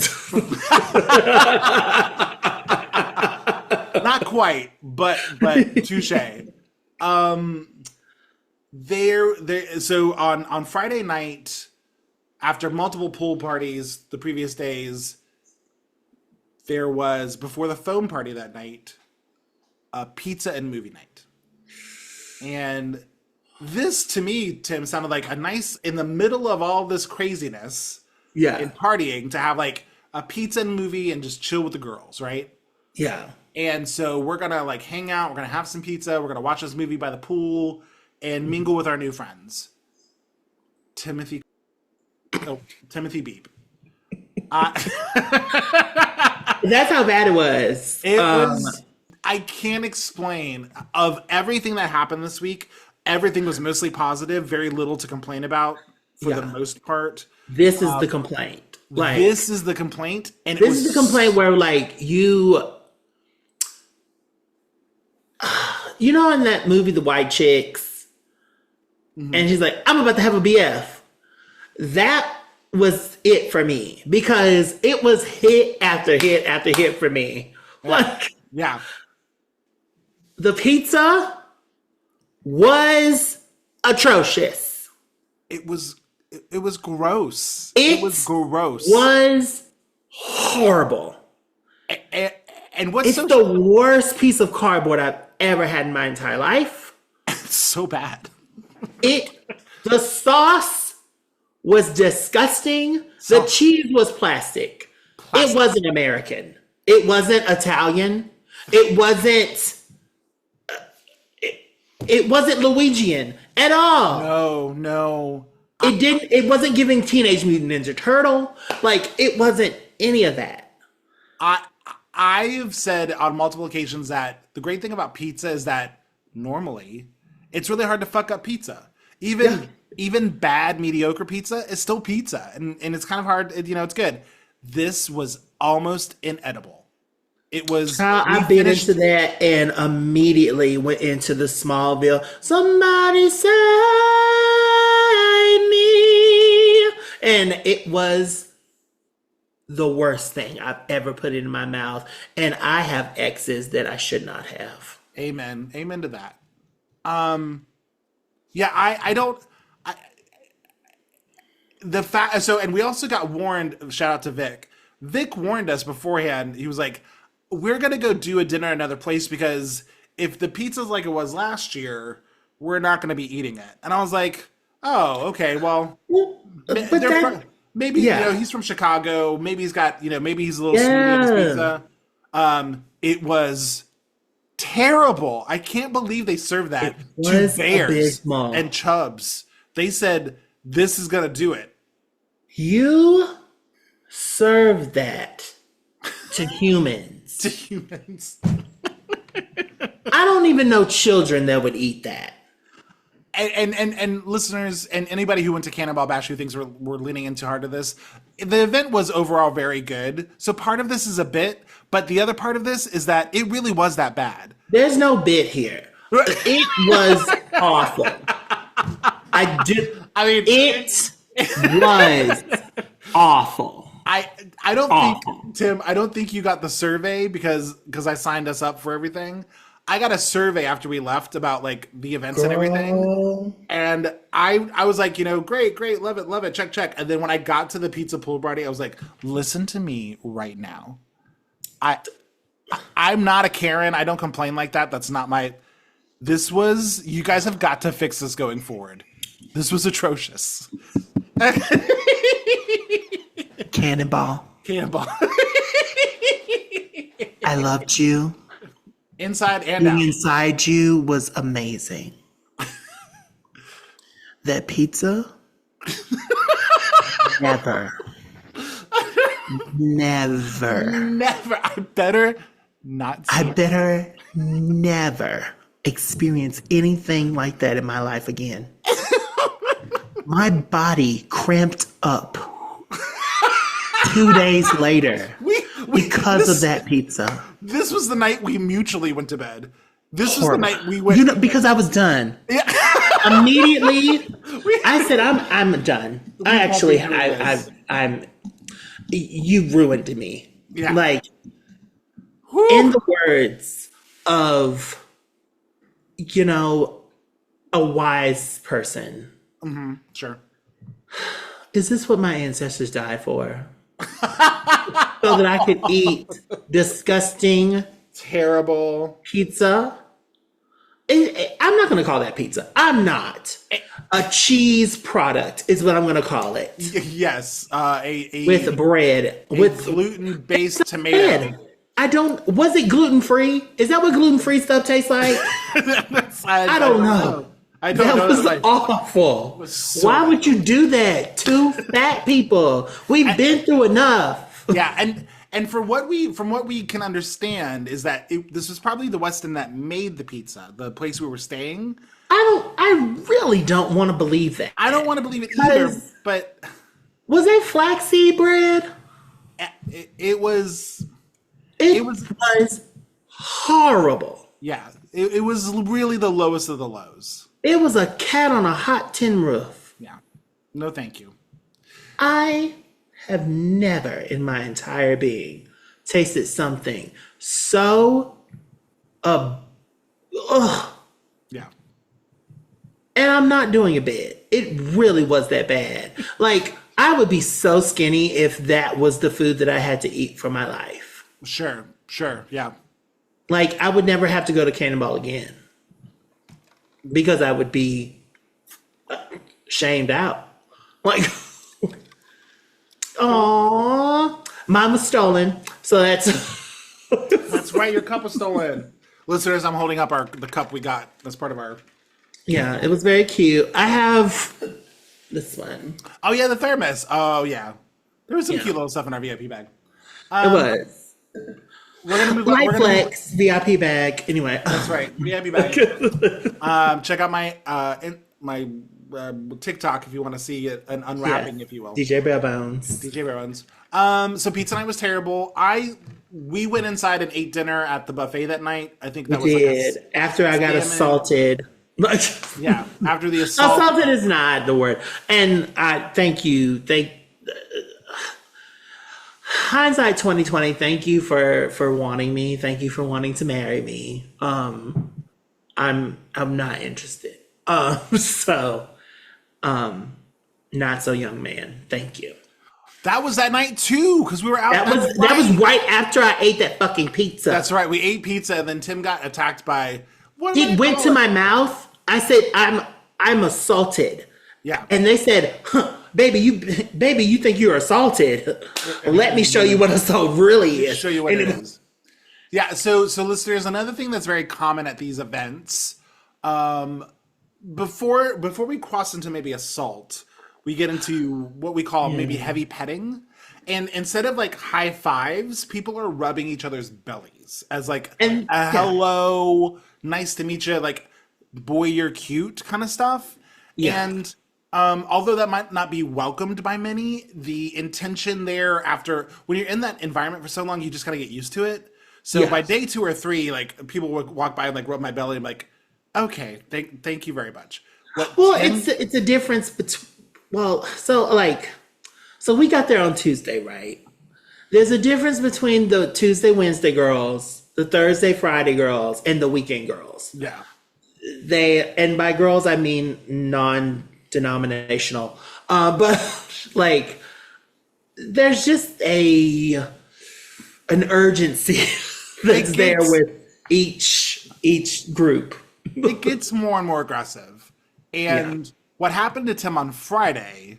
S1: Not quite, but touche. So on Friday night, after multiple pool parties the previous days, there was before the foam party that night, a pizza and movie night. And this to me, Tim, sounded like a nice in the middle of all this craziness
S2: Yeah.
S1: and partying to have like a pizza and movie and just chill with the girls, right?
S2: Yeah.
S1: And so we're gonna like hang out, we're gonna have some pizza, we're gonna watch this movie by the pool and mingle with our new friends. Timothy Beep.
S2: That's how bad it was.
S1: It was I can't explain. Of everything that happened this week, everything was mostly positive, very little to complain about for the
S2: Yeah.
S1: most part.
S2: This is the complaint. Like,
S1: This is the complaint, and it
S2: this
S1: was
S2: is the complaint where, like, you know, in that movie, The White Chicks, and she's like, I'm about to have a BF. That was it for me because it was hit after hit after hit for me. Like,
S1: yeah.
S2: the pizza was atrocious.
S1: It was gross.
S2: It
S1: was gross.
S2: Was horrible.
S1: And what's
S2: It's
S1: so
S2: the worst piece of cardboard I've ever had in my entire life.
S1: it's so bad.
S2: The sauce was disgusting. The cheese was plastic. It wasn't American. It wasn't Italian. It wasn't Luigian at all.
S1: No.
S2: It wasn't giving Teenage Mutant Ninja Turtle. Like, it wasn't any of that.
S1: I have said on multiple occasions that the great thing about pizza is that normally it's really hard to fuck up pizza. Even bad mediocre pizza is still pizza, and it's kind of hard. You know, it's good. This was almost inedible. It was.
S2: I bit into that and immediately went into the Smallville. Somebody save me, and it was the worst thing I've ever put in my mouth. And I have exes that I should not have.
S1: Amen to that. Yeah, I don't. The fact and we also got warned. Shout out to Vic. Vic warned us beforehand. He was like, "We're gonna go do a dinner at another place because if the pizza's like it was last year, we're not gonna be eating it." And I was like, "Oh, okay. Well, maybe you know he's from Chicago. Maybe he's got maybe he's a little sweet on his pizza." It was terrible. I can't believe they served that to bears and chubs. They said this is gonna do it.
S2: You serve that to humans.
S1: To humans.
S2: I don't even know children that would eat that.
S1: And listeners and anybody who went to Cannonball Bash who thinks we're leaning in too hard to this, the event was overall very good. So part of this is a bit, but the other part of this is that it really was that bad.
S2: There's no bit here. It was awful. It was awful.
S1: I don't think, Tim, I don't think you got the survey because I signed us up for everything. I got a survey after we left about like the events and everything. And I was like, great, love it, check. And then when I got to the pizza pool party, I was like, listen to me right now. I'm not a Karen. I don't complain like that. That's not you guys have got to fix this going forward. This was atrocious.
S2: Cannonball. I loved you.
S1: Inside and out.
S2: Being inside you was amazing. That pizza? Never.
S1: I better not.
S2: I better never experience anything like that in my life again. My body cramped up 2 days later because of that pizza.
S1: This was the night we mutually went to bed. This was the night we went.
S2: Because I was done.
S1: Yeah.
S2: Immediately, I said, "I'm done." I'm. You ruined me.
S1: Yeah.
S2: Like, in the words of, a wise person.
S1: Mm-hmm. Sure.
S2: Is this what my ancestors died for? So that I could eat disgusting,
S1: terrible
S2: pizza? I'm not going to call that pizza. I'm not. A cheese product is what I'm going to call it.
S1: Yes.
S2: With bread. With
S1: gluten-based tomato.
S2: Was it gluten-free? Is that what gluten-free stuff tastes like? I don't know.
S1: I don't know.
S2: That was awful. Why would you do that to fat people? We've been through enough.
S1: Yeah, And from what we can understand is that this was probably the Westin that made the pizza, the place we were staying.
S2: I really don't want to believe that.
S1: I don't want to believe it either, but
S2: was it flaxseed bread?
S1: it was
S2: horrible.
S1: Yeah, it was really the lowest of the lows.
S2: It was a cat on a hot tin roof.
S1: Yeah, no, thank you.
S2: I have never in my entire being tasted something so
S1: Yeah.
S2: and I'm not doing a bit. It really was that bad. Like, I would be so skinny if that was the food that I had to eat for my life.
S1: Sure, yeah.
S2: Like, I would never have to go to Cannonball again because I would be shamed out. Like, aww, mine was stolen, so that's
S1: That's right, your cup was stolen. Listeners, I'm holding up the cup we got. That's part of our...
S2: yeah, it was very cute. I have this one.
S1: Oh, yeah, the thermos. Oh, yeah. There was some
S2: Yeah.
S1: cute little stuff in our VIP bag.
S2: It was.
S1: We're going to move on.
S2: Light Flex VIP bag. Anyway.
S1: That's right, VIP bag. Check out my TikTok if you want to see an unwrapping,
S2: Yeah.
S1: if you will.
S2: DJ Bare Bones.
S1: DJ Barons. So pizza night was terrible. We went inside and ate dinner at the buffet that night. I think that was
S2: Did. After I got
S1: salmon.
S2: assaulted.
S1: Yeah, after the assault.
S2: Assaulted is not the word. And I thank you. Hindsight 2020, thank you for wanting me. Thank you for wanting to marry me. I'm not interested. Not so young man. Thank you.
S1: That was that night too, because we were out.
S2: That was right after I ate that fucking pizza.
S1: That's right. We ate pizza, and then Tim got attacked by.
S2: It went to my mouth. I said, "I'm assaulted."
S1: Yeah.
S2: And they said, huh, "Baby, you think you're assaulted? Let me show you what assault really is."
S1: Show you what it is. Yeah. So listeners, another thing that's very common at these events, before we cross into maybe assault, we get into what we call maybe heavy petting. And instead of like high fives, people are rubbing each other's bellies as like hello, nice to meet you, like, boy, you're cute kind of stuff.
S2: Yeah.
S1: And although that might not be welcomed by many, the intention there after, when you're in that environment for so long, you just got to get used to it. So by day 2 or 3, like, people would walk by and like rub my belly and be like, okay, thank you very much.
S2: It's a difference between. Well, so we got there on Tuesday, right? There's a difference between the Tuesday, Wednesday girls, the Thursday, Friday girls, and the weekend girls.
S1: Yeah.
S2: And by girls, I mean non-denominational. But like, there's just an urgency that's there with each group.
S1: It gets more and more aggressive. And what happened to Tim on Friday,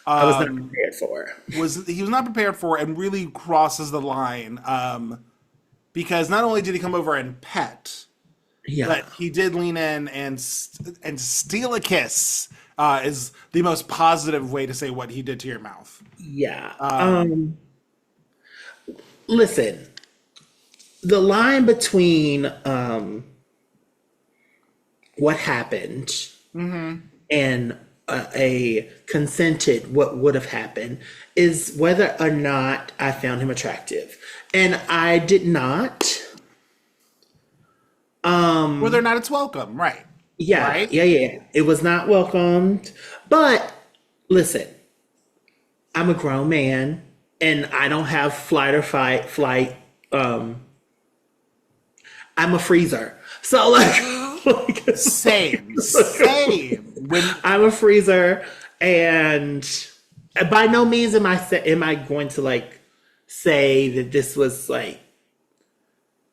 S2: I was not prepared for.
S1: he was not prepared for, and really crosses the line, because not only did he come over and pet, but he did lean in and steal a kiss. Is the most positive way to say what he did to your mouth.
S2: Yeah. Listen, the line between what happened and a consented what would have happened is whether or not I found him attractive. And I did not.
S1: Whether or not it's welcome, right?
S2: Yeah,
S1: right?
S2: yeah. It was not welcomed. But listen, I'm a grown man and I don't have flight or fight. I'm a freezer. So like
S1: Same. When
S2: I'm a freezer, and by no means am I going to like say that this was like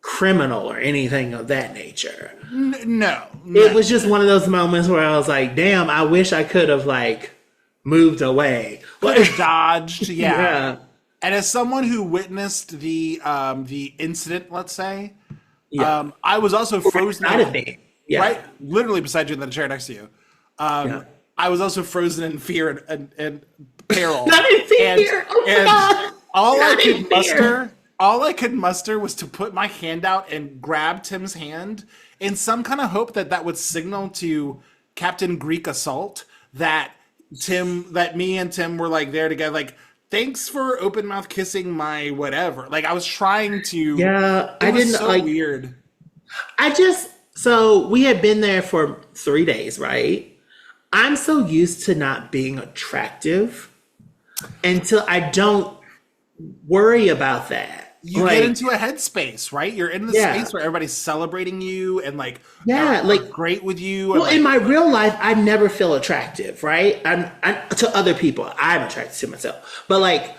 S2: criminal or anything of that nature.
S1: no.
S2: It was just one of those moments where I was like, damn, I wish I could have like moved away.
S1: Dodged,
S2: Yeah.
S1: And as someone who witnessed the incident, let's say,
S2: Yeah.
S1: I was also frozen.
S2: Out of me. Yeah.
S1: Right, literally beside you in the chair next to you. I was also frozen in fear and peril.
S2: Not in fear. Oh my God.
S1: all I
S2: Not
S1: could
S2: even fair.
S1: muster, all I could muster was to put my hand out and grab Tim's hand in some kind of hope that that would signal to Captain Greek Assault that me and Tim were like there together. Like, thanks for open mouth kissing my whatever. Like, I was trying to.
S2: Yeah,
S1: It
S2: I
S1: was
S2: didn't
S1: so
S2: like.
S1: weird.
S2: So we had been there for 3 days, right? I'm so used to not being attractive until I don't worry about that.
S1: You
S2: Like,
S1: get into a headspace, right? You're in the
S2: yeah,
S1: space where everybody's celebrating you and like
S2: yeah,
S1: are
S2: like,
S1: great with you. And
S2: well, in
S1: like,
S2: my real life, I never feel attractive, right? I'm to other people. I'm attracted to myself, but like,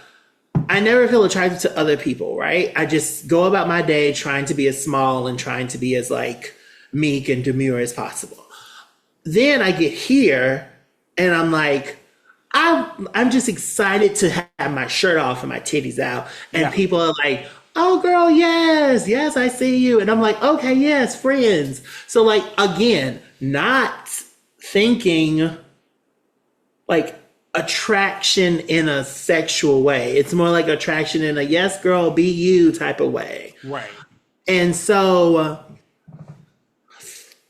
S2: I never feel attracted to other people, right? I just go about my day trying to be as small and trying to be as like meek and demure as possible. Then I get here and I'm like, I'm just excited to have my shirt off and my titties out. And
S1: yeah,
S2: people are like, oh, girl, yes, yes, I see you. And I'm like, okay, yes, friends. So, like, again, not thinking like attraction in a sexual way. It's more like attraction in a yes, girl, be you type of way.
S1: right.
S2: And so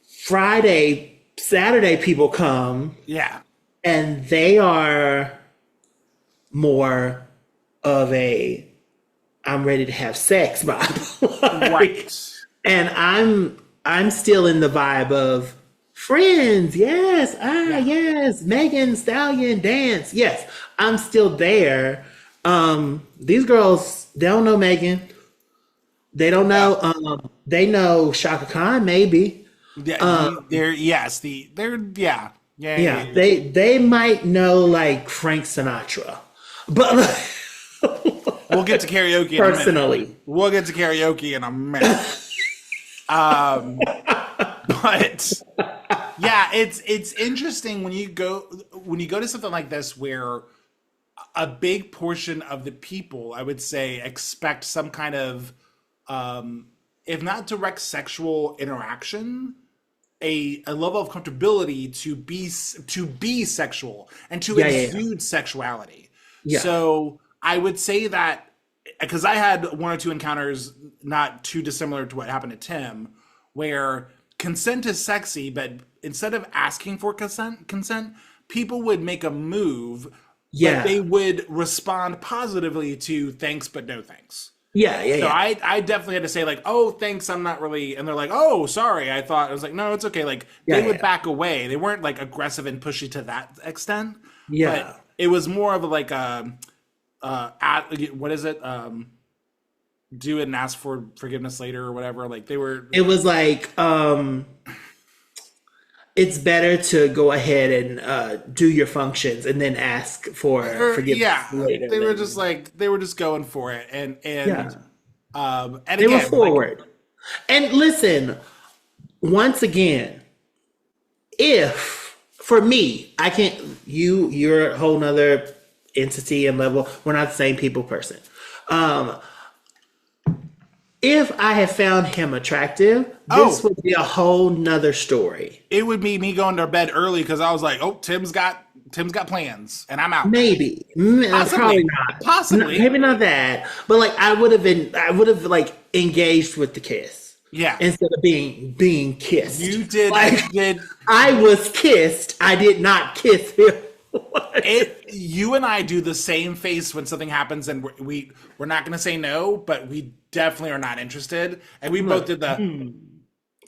S2: Friday, Saturday, people come
S1: Yeah,
S2: and they are more of a I'm ready to have sex vibe. Like,
S1: right.
S2: and I'm still in the vibe of friends, yes,
S1: Yeah,
S2: yes, Megan Stallion dance. Yes, I'm still there. These girls, they don't know Megan. They don't
S1: yeah,
S2: know they know Shaka Khan maybe.
S1: yeah. They're yes, they're yeah, yeah, yeah,
S2: Yeah,
S1: yeah.
S2: they might know like Frank Sinatra. But
S1: We'll get to karaoke in a minute.
S2: personally,
S1: We'll get to karaoke in a minute. Um, but yeah, it's interesting when you go to something like this where a big portion of the people, I would say, expect some kind of, if not direct sexual interaction, a level of comfortability to be sexual and to
S2: yeah, yeah,
S1: exude sexuality.
S2: yeah,
S1: So I would say that because I had one or two encounters not too dissimilar to what happened to Tim, where consent is sexy, but instead of asking for consent, people would make a move, but
S2: yeah,
S1: they would respond positively to thanks but no thanks.
S2: yeah, yeah,
S1: So
S2: yeah,
S1: I definitely had to say like, oh, thanks, I'm not really, and they're like, oh, sorry, I thought I was like, no, it's okay. Like
S2: yeah,
S1: they would
S2: yeah,
S1: back away. They weren't like aggressive and pushy to that extent,
S2: yeah.
S1: but it was more of like a what is it? Do it and ask for forgiveness later or whatever. Like they were,
S2: It was like it's better to go ahead and do your functions and then ask for forgiveness
S1: yeah,
S2: later.
S1: they were just like they were just going for it,
S2: Yeah,
S1: and
S2: they were
S1: again, like
S2: forward. And listen, once again, if for me, I can't. You're a whole nother entity and level. We're not the same people person. Um, if I had found him attractive, this
S1: oh,
S2: would be a whole nother story.
S1: it would be me going to bed early because I was like, oh, Tim's got plans, and I'm out.
S2: Maybe, probably
S1: Possibly,
S2: not.
S1: possibly,
S2: Maybe not that, but like I would have like engaged with the kiss
S1: yeah.
S2: instead of being kissed.
S1: You did,
S2: Like
S1: you did
S2: I was kissed, I did not kiss him.
S1: it. You and I do the same face when something happens, and we're not going to say no, but we definitely are not interested, and we both
S2: Look,
S1: did the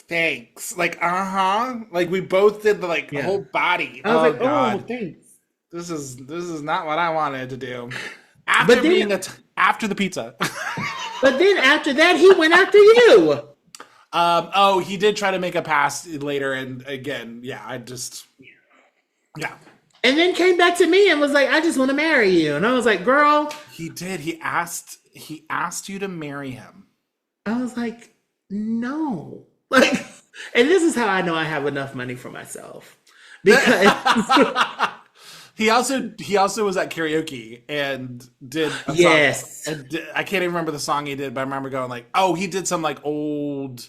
S1: thanks, like like we both did the like
S2: yeah.
S1: whole body.
S2: I was
S1: Oh
S2: like, oh,
S1: God,
S2: thanks.
S1: this is not what I wanted to do.
S2: But
S1: After
S2: then,
S1: being after the pizza.
S2: but then after that, he went after you.
S1: Oh, he did try to make a pass later, and again, yeah, yeah,
S2: And then came back to me and was like, I just want to marry you. And I was like, girl,
S1: he did. He asked you to marry him.
S2: I was like, no. Like, and this is how I know I have enough money for myself. Because
S1: He also was at karaoke and did a song.
S2: yes.
S1: I can't even remember the song he did, but I remember going like, oh, he did some like old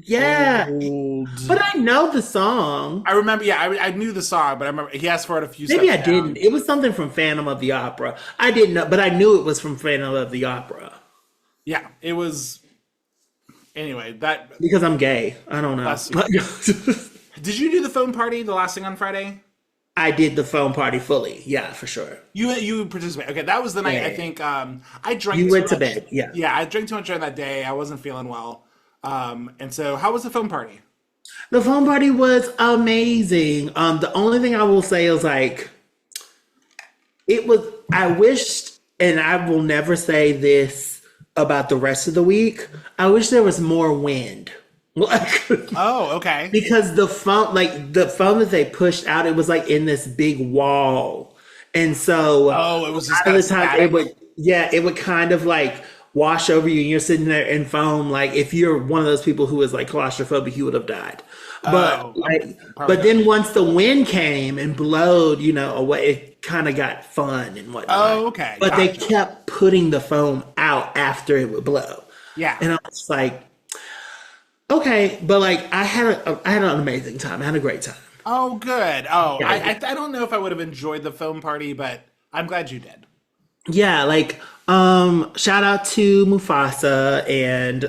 S2: Yeah,
S1: old.
S2: but I know the song.
S1: I remember, yeah, I knew the song, but I remember he asked for it a few
S2: Maybe
S1: steps
S2: I
S1: down.
S2: didn't. It was something from Phantom of the Opera. I didn't know, but I knew it was from Phantom of the Opera
S1: Yeah, it was. Anyway, that.
S2: because I'm gay. I don't know.
S1: Bless you. Did you do the phone party, the last thing on Friday?
S2: I did the phone party fully. Yeah, for sure.
S1: You participate. Okay, that was the night.
S2: Yeah.
S1: I think I drank.
S2: You
S1: too
S2: went to
S1: much.
S2: bed. Yeah.
S1: Yeah, I drank too much during that day. I wasn't feeling well. And so, how was the phone party?
S2: The phone party was amazing. The only thing I will say is like, it was, I wished, and I will never say this about the rest of the week, I wish there was more wind. Like,
S1: Oh, okay.
S2: because the phone that they pushed out, it was like in this big wall. And so
S1: Oh, it was just
S2: a
S1: kind
S2: lot
S1: of
S2: of the time
S1: static.
S2: it would kind of like wash over you and you're sitting there in foam. Like if you're one of those people who is like claustrophobic, you would have died.
S1: Oh,
S2: But like,
S1: probably
S2: but then once the wind came and blowed, away, it kind of got fun and whatnot.
S1: Oh, okay.
S2: But they
S1: Gotcha.
S2: kept putting the foam out after it would blow.
S1: Yeah.
S2: And I was like, okay, but like I had an amazing time. I had a great time.
S1: Oh, good. Oh,
S2: Yeah,
S1: I don't know if I would have enjoyed the phone party, but I'm glad you did.
S2: Yeah, like shout out to Mufasa and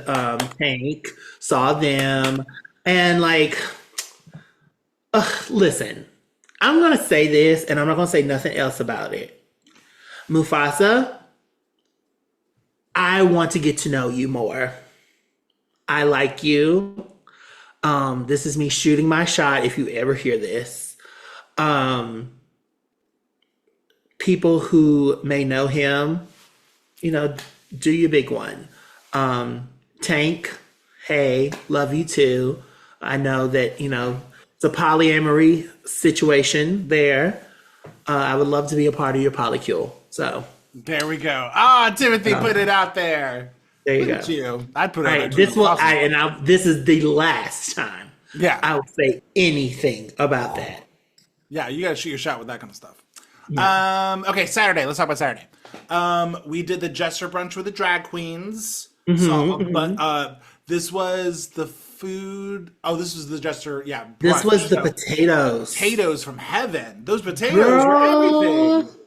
S2: Tank. Saw them and like listen, I'm gonna say this and I'm not gonna say nothing else about it. Mufasa, I want to get to know you more. I like you. This is me shooting my shot if you ever hear this. Um, People who may know him, do your big one. Tank, hey, love you too. I know that, it's a polyamory situation there. I would love to be a part of your polycule. So
S1: There we go. Ah, Timothy put it out there.
S2: there you
S1: Look
S2: go.
S1: at you. I'd put it
S2: All
S1: out
S2: right,
S1: there
S2: this
S1: too.
S2: will
S1: Awesome.
S2: this is the last time
S1: Yeah.
S2: I will say anything about that.
S1: Yeah, you gotta shoot your shot with that kind of stuff.
S2: Yeah.
S1: Okay, Saturday. Let's talk about Saturday. We did the Jester brunch with the drag queens. But this was the food. Oh, this was the Jester. Yeah,
S2: This
S1: brunch.
S2: was the
S1: So,
S2: potatoes.
S1: potatoes from heaven. Those potatoes were
S2: Girl.
S1: everything.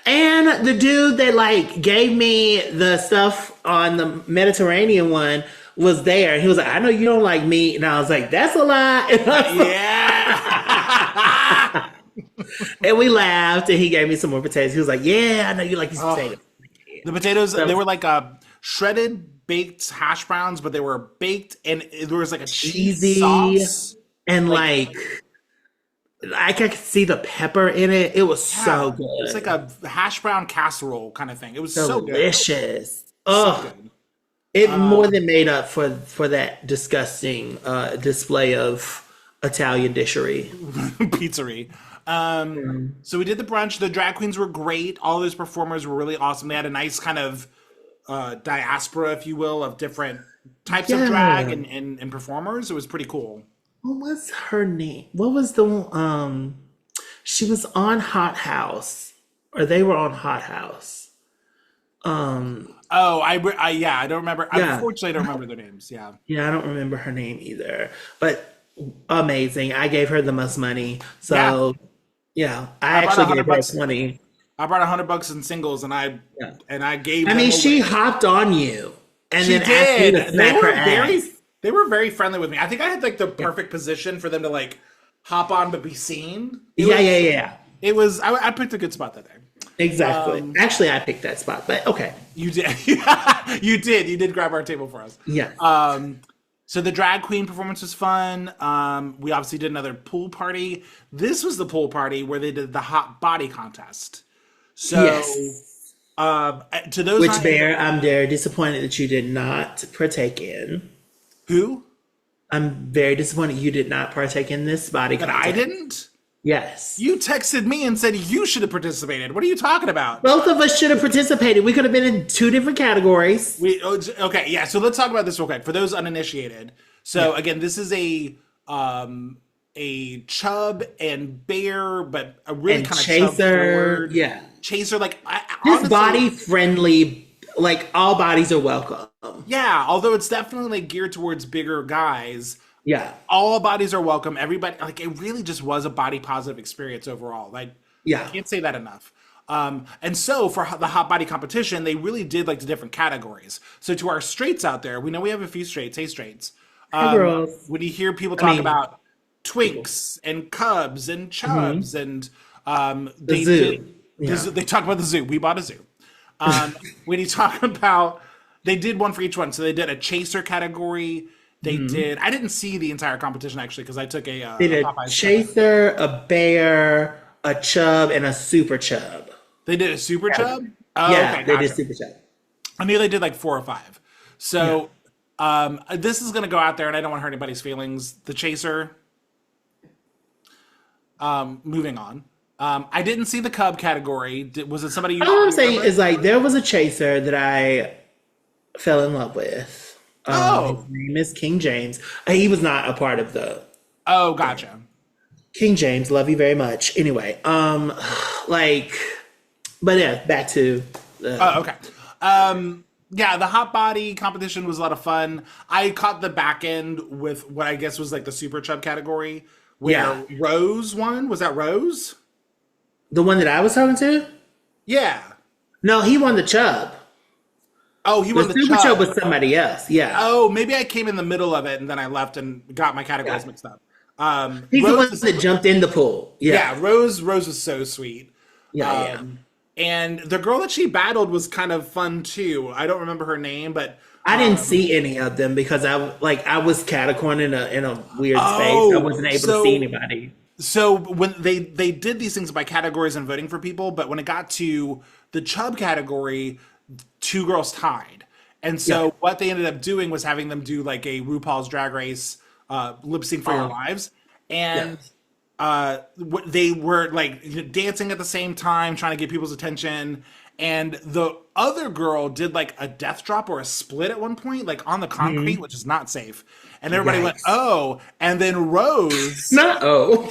S2: And the dude that like gave me the stuff on the Mediterranean one was there. He was like, I know you don't like meat. And I was like, that's a lie. And, I was like-
S1: Yeah.
S2: and we laughed and he gave me some more potatoes. He was like, yeah, I know you like these potatoes.
S1: The potatoes, they were like shredded baked hash browns, but they were baked and there was like a cheesy
S2: Cheesy.
S1: sauce.
S2: And like I could see the pepper in it. It was so good.
S1: It's like a hash brown casserole kind of thing. It was so good.
S2: delicious.
S1: So
S2: Oh,
S1: good.
S2: it more than made up for that disgusting display of Italian dishery.
S1: Pizzeria. So we did the brunch. The drag queens were great. All those performers were really awesome. They had a nice kind of diaspora, if you will, of different types of
S2: Yeah.
S1: drag and performers. It was pretty cool.
S2: What was her name? What was the she was on Hot House, or they were on Hot House.
S1: Oh, yeah, I don't remember.
S2: Yeah.
S1: Unfortunately, I don't remember their names. Yeah.
S2: Yeah, I don't remember her name either. But amazing. I gave her the most money. So yeah, I
S1: brought
S2: actually gave her
S1: $100.
S2: 20.
S1: I brought $100 in singles, and I gave.
S2: I
S1: them
S2: mean,
S1: away.
S2: she hopped on you and
S1: She
S2: then asked you
S1: did.
S2: to smack her ass.
S1: They were very friendly with me. I think I had like the perfect position for them to like hop on but be seen.
S2: Yeah.
S1: It was. I picked a good spot that day.
S2: Exactly. Actually, I picked that spot, but okay.
S1: You did. You did. You did grab our table for us.
S2: Yeah.
S1: So the drag queen performance was fun. We obviously did another pool party. This was the pool party where they did the hot body contest. So,
S2: Yes.
S1: to those
S2: Which
S1: not-
S2: Bear, I'm very disappointed that you did not partake in.
S1: who
S2: I'm very disappointed you did not partake in this body
S1: that
S2: contest.
S1: I didn't.
S2: Yes.
S1: You texted me and said you should have participated. What are you talking about?
S2: Both of us should have participated. We could have been in 2 different categories.
S1: Okay, yeah. So let's talk about this real quick for those uninitiated. So again, this is a chub and bear, but a really
S2: And
S1: kind of
S2: chaser.
S1: chub forward.
S2: Yeah.
S1: Chaser, like
S2: This
S1: honestly,
S2: body friendly like all bodies are welcome.
S1: Yeah, although it's definitely like geared towards bigger guys.
S2: Yeah.
S1: All bodies are welcome. Everybody, like, it really just was a body positive experience overall. Like, I
S2: Yeah.
S1: can't say that enough. And so for the hot body competition, they really did like the different categories. So to our straights out there, we know we have a few straights. Hey, straights.
S2: Hey, girls.
S1: When you hear people talk
S2: mean,
S1: about twinks and cubs and chubs and they
S2: zoo.
S1: did,
S2: Yeah.
S1: they talk about the zoo. We bought a zoo. When you talk about, they did one for each one. So they did a chaser category. They did. I didn't see the entire competition actually because I took a
S2: They did a
S1: Popeyes
S2: chaser, a bear, a chub, and a super chub.
S1: They did a super chub. Oh,
S2: Yeah,
S1: okay,
S2: they
S1: gotcha.
S2: did super chub.
S1: I knew they did like 4 or 5. So this is gonna go out there, and I don't want to hurt anybody's feelings. The chaser. Moving on. I didn't see the cub category. Was it somebody you?
S2: All I'm saying
S1: remember?
S2: is like there was a chaser that I fell in love with. His name is King James. He was not a part of the
S1: Oh, gotcha.
S2: King James. Love you very much. Anyway, like, but yeah, back to
S1: Oh, okay. Yeah, the hot body competition was a lot of fun. I caught the back end with what I guess was like the super chub category, where Rose won. Was that Rose?
S2: the one that I was talking to.
S1: Yeah.
S2: No, he won the chub.
S1: Oh, he
S2: The
S1: won the
S2: super
S1: chub.
S2: chub was somebody else. Yeah,
S1: Oh, maybe I came in the middle of it and then I left and got my categories mixed up.
S2: he's the one
S1: Rose,
S2: that jumped in the pool.
S1: yeah, Rose was so sweet.
S2: Yeah.
S1: And the girl that she battled was kind of fun too. I don't remember her name, but
S2: I didn't see any of them because I was catacorn in a weird space. I wasn't able to see anybody.
S1: So when they did these things by categories and voting for people, but when it got to the chub category, 2 girls tied. And so what they ended up doing was having them do like a RuPaul's Drag Race lip sync for your lives. And they were like dancing at the same time, trying to get people's attention. And the other girl did like a death drop or a split at one point, like on the concrete, which is not safe. And everybody went, oh. And then Rose.
S2: Not
S1: oh.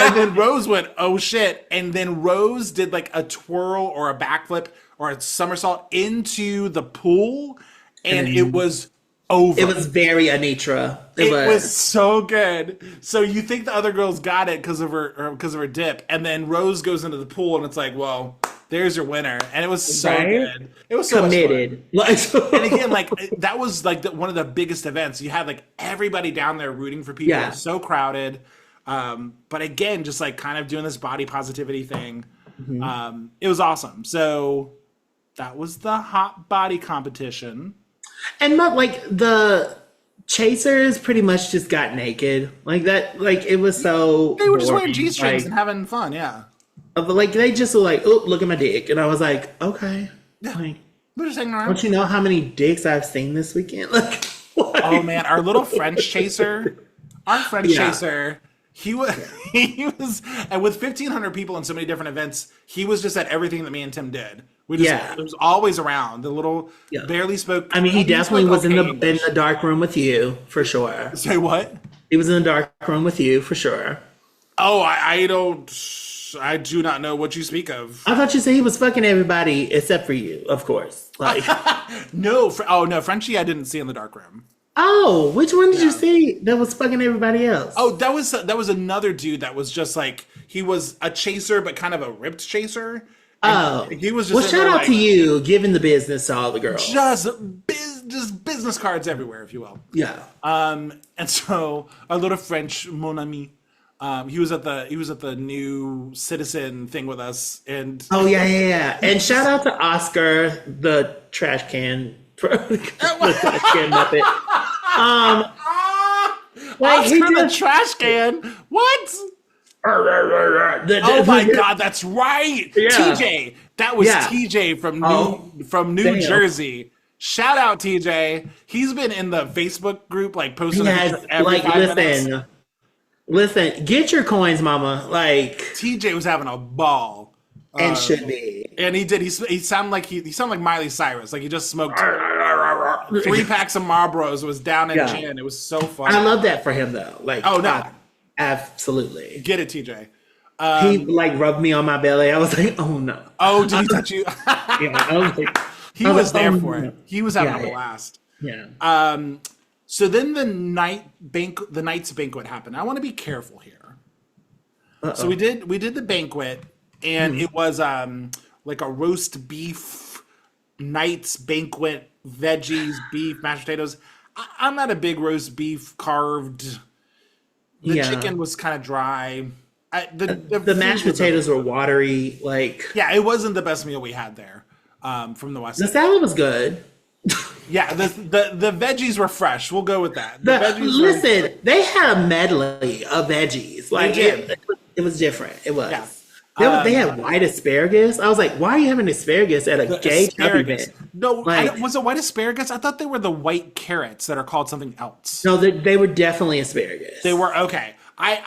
S1: And then Rose went, oh shit. And then Rose did like a twirl or a backflip or a somersault into the pool. And it was over.
S2: It was very Anitra.
S1: It was so good. So you think the other girls got it because of her dip, and then Rose goes into the pool, and it's like, well, there's your winner, and it was so good. It was so
S2: committed.
S1: And again, like that was like one of the biggest events. You had like everybody down there rooting for people.
S2: Yeah.
S1: It was so crowded. But again, just like kind of doing this body positivity thing. It was awesome. So that was the hot body competition.
S2: And like the chasers pretty much just got naked. Like that, like it was so
S1: They were just wearing
S2: boring.
S1: G-strings and
S2: Like,
S1: having fun. Yeah.
S2: like they just were like, oh, look at my dick. And I was like, okay. Like,
S1: They're just hanging around.
S2: don't you know how many dicks I've seen this weekend? Like, what?
S1: Oh man, our little French chaser, he was and with 1,500 people and so many different events, he was just at everything that me and Tim did. We just, it was always around. The little barely spoke.
S2: I mean, he definitely was in
S1: English.
S2: the dark room with you for sure.
S1: Say what?
S2: He was in the dark room with you for sure.
S1: Oh, I do not know what you speak of.
S2: I thought you said he was fucking everybody except for you, of course. Like,
S1: No, Frenchie, I didn't see in the dark room.
S2: oh, which one did you see that was fucking everybody else?
S1: Oh, that was another dude that was just like he was a chaser, but kind of a ripped chaser.
S2: Oh,
S1: he was just
S2: well.
S1: in
S2: Shout
S1: there,
S2: out
S1: like,
S2: to you, giving the business to all the girls.
S1: just business cards everywhere, if you will.
S2: Yeah.
S1: And so our little French mon ami, he was at the new citizen thing with us, and
S2: Oh yeah. And shout out to Oscar, the trash can, the trash can Muppet. Like
S1: Oscar
S2: he
S1: the
S2: just,
S1: trash can. What? Oh my God, that's right.
S2: Yeah.
S1: TJ, that was
S2: Yeah.
S1: TJ from New
S2: damn.
S1: Jersey. Shout out TJ. He's been in the Facebook group, like posting
S2: Yes,
S1: every
S2: like
S1: 5 minutes.
S2: listen, get your coins, mama. Like,
S1: TJ was having a ball.
S2: and should be.
S1: And he did. He sounded like he sounded like Miley Cyrus. Like he just smoked 3 packs of Marlboros. Was down in chin. It was so fun.
S2: I love that for him though. Like,
S1: Oh, no.
S2: absolutely.
S1: Get it, TJ.
S2: He like rubbed me on my belly. I was like, oh no.
S1: Oh, did he touch you?
S2: Yeah, I was like,
S1: He was
S2: like,
S1: there
S2: oh,
S1: for
S2: no.
S1: it. He was having
S2: Yeah,
S1: a
S2: yeah.
S1: blast.
S2: Yeah.
S1: So then the night's banquet happened. I want to be careful here. So
S2: Uh-oh.
S1: we did the banquet, and it was like a roast beef night's banquet, veggies, beef, mashed potatoes. I'm not a big roast beef carved. The
S2: Yeah.
S1: chicken was kind of dry.
S2: The mashed
S1: food was
S2: potatoes
S1: okay.
S2: were watery. Like
S1: Yeah, it wasn't the best meal we had there from the West
S2: the
S1: End.
S2: salad was good.
S1: Yeah, the veggies were fresh. We'll go with that. The veggies were,
S2: Listen, they had a medley of veggies. Like
S1: did.
S2: it was different. It was.
S1: Yeah.
S2: They had white asparagus. I was like, why are you having asparagus at a
S1: the
S2: gay chub
S1: asparagus.
S2: event?
S1: No,
S2: Like,
S1: was it white asparagus? I thought they were the white carrots that are called something else.
S2: no, they were definitely asparagus.
S1: They were okay. I'm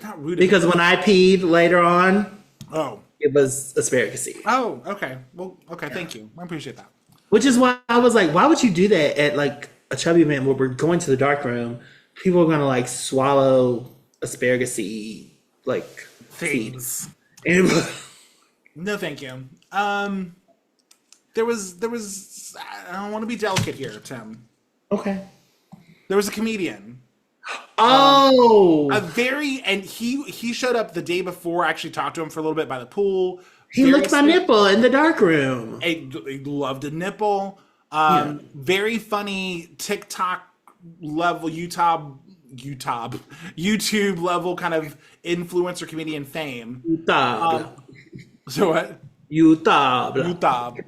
S1: not rude
S2: because when I peed later on,
S1: oh
S2: it was asparagus-y.
S1: oh okay well okay thank you, I appreciate that.
S2: Which is why I was like, why would you do that at like a chubby event where we're going to the dark room? People are gonna like swallow asparagus-y like
S1: Things.
S2: seeds. And it was,
S1: No, thank you. There was. I don't want to be delicate here, Tim.
S2: okay.
S1: There was a comedian.
S2: Oh,
S1: And he showed up the day before. I actually talked to him for a little bit by the pool.
S2: he
S1: Very
S2: licked my
S1: sweet.
S2: nipple in the dark room.
S1: He loved a nipple.
S2: Yeah.
S1: Very funny TikTok level YouTube level kind of influencer comedian fame.
S2: YouTube.
S1: So what?
S2: YouTube.
S1: YouTube.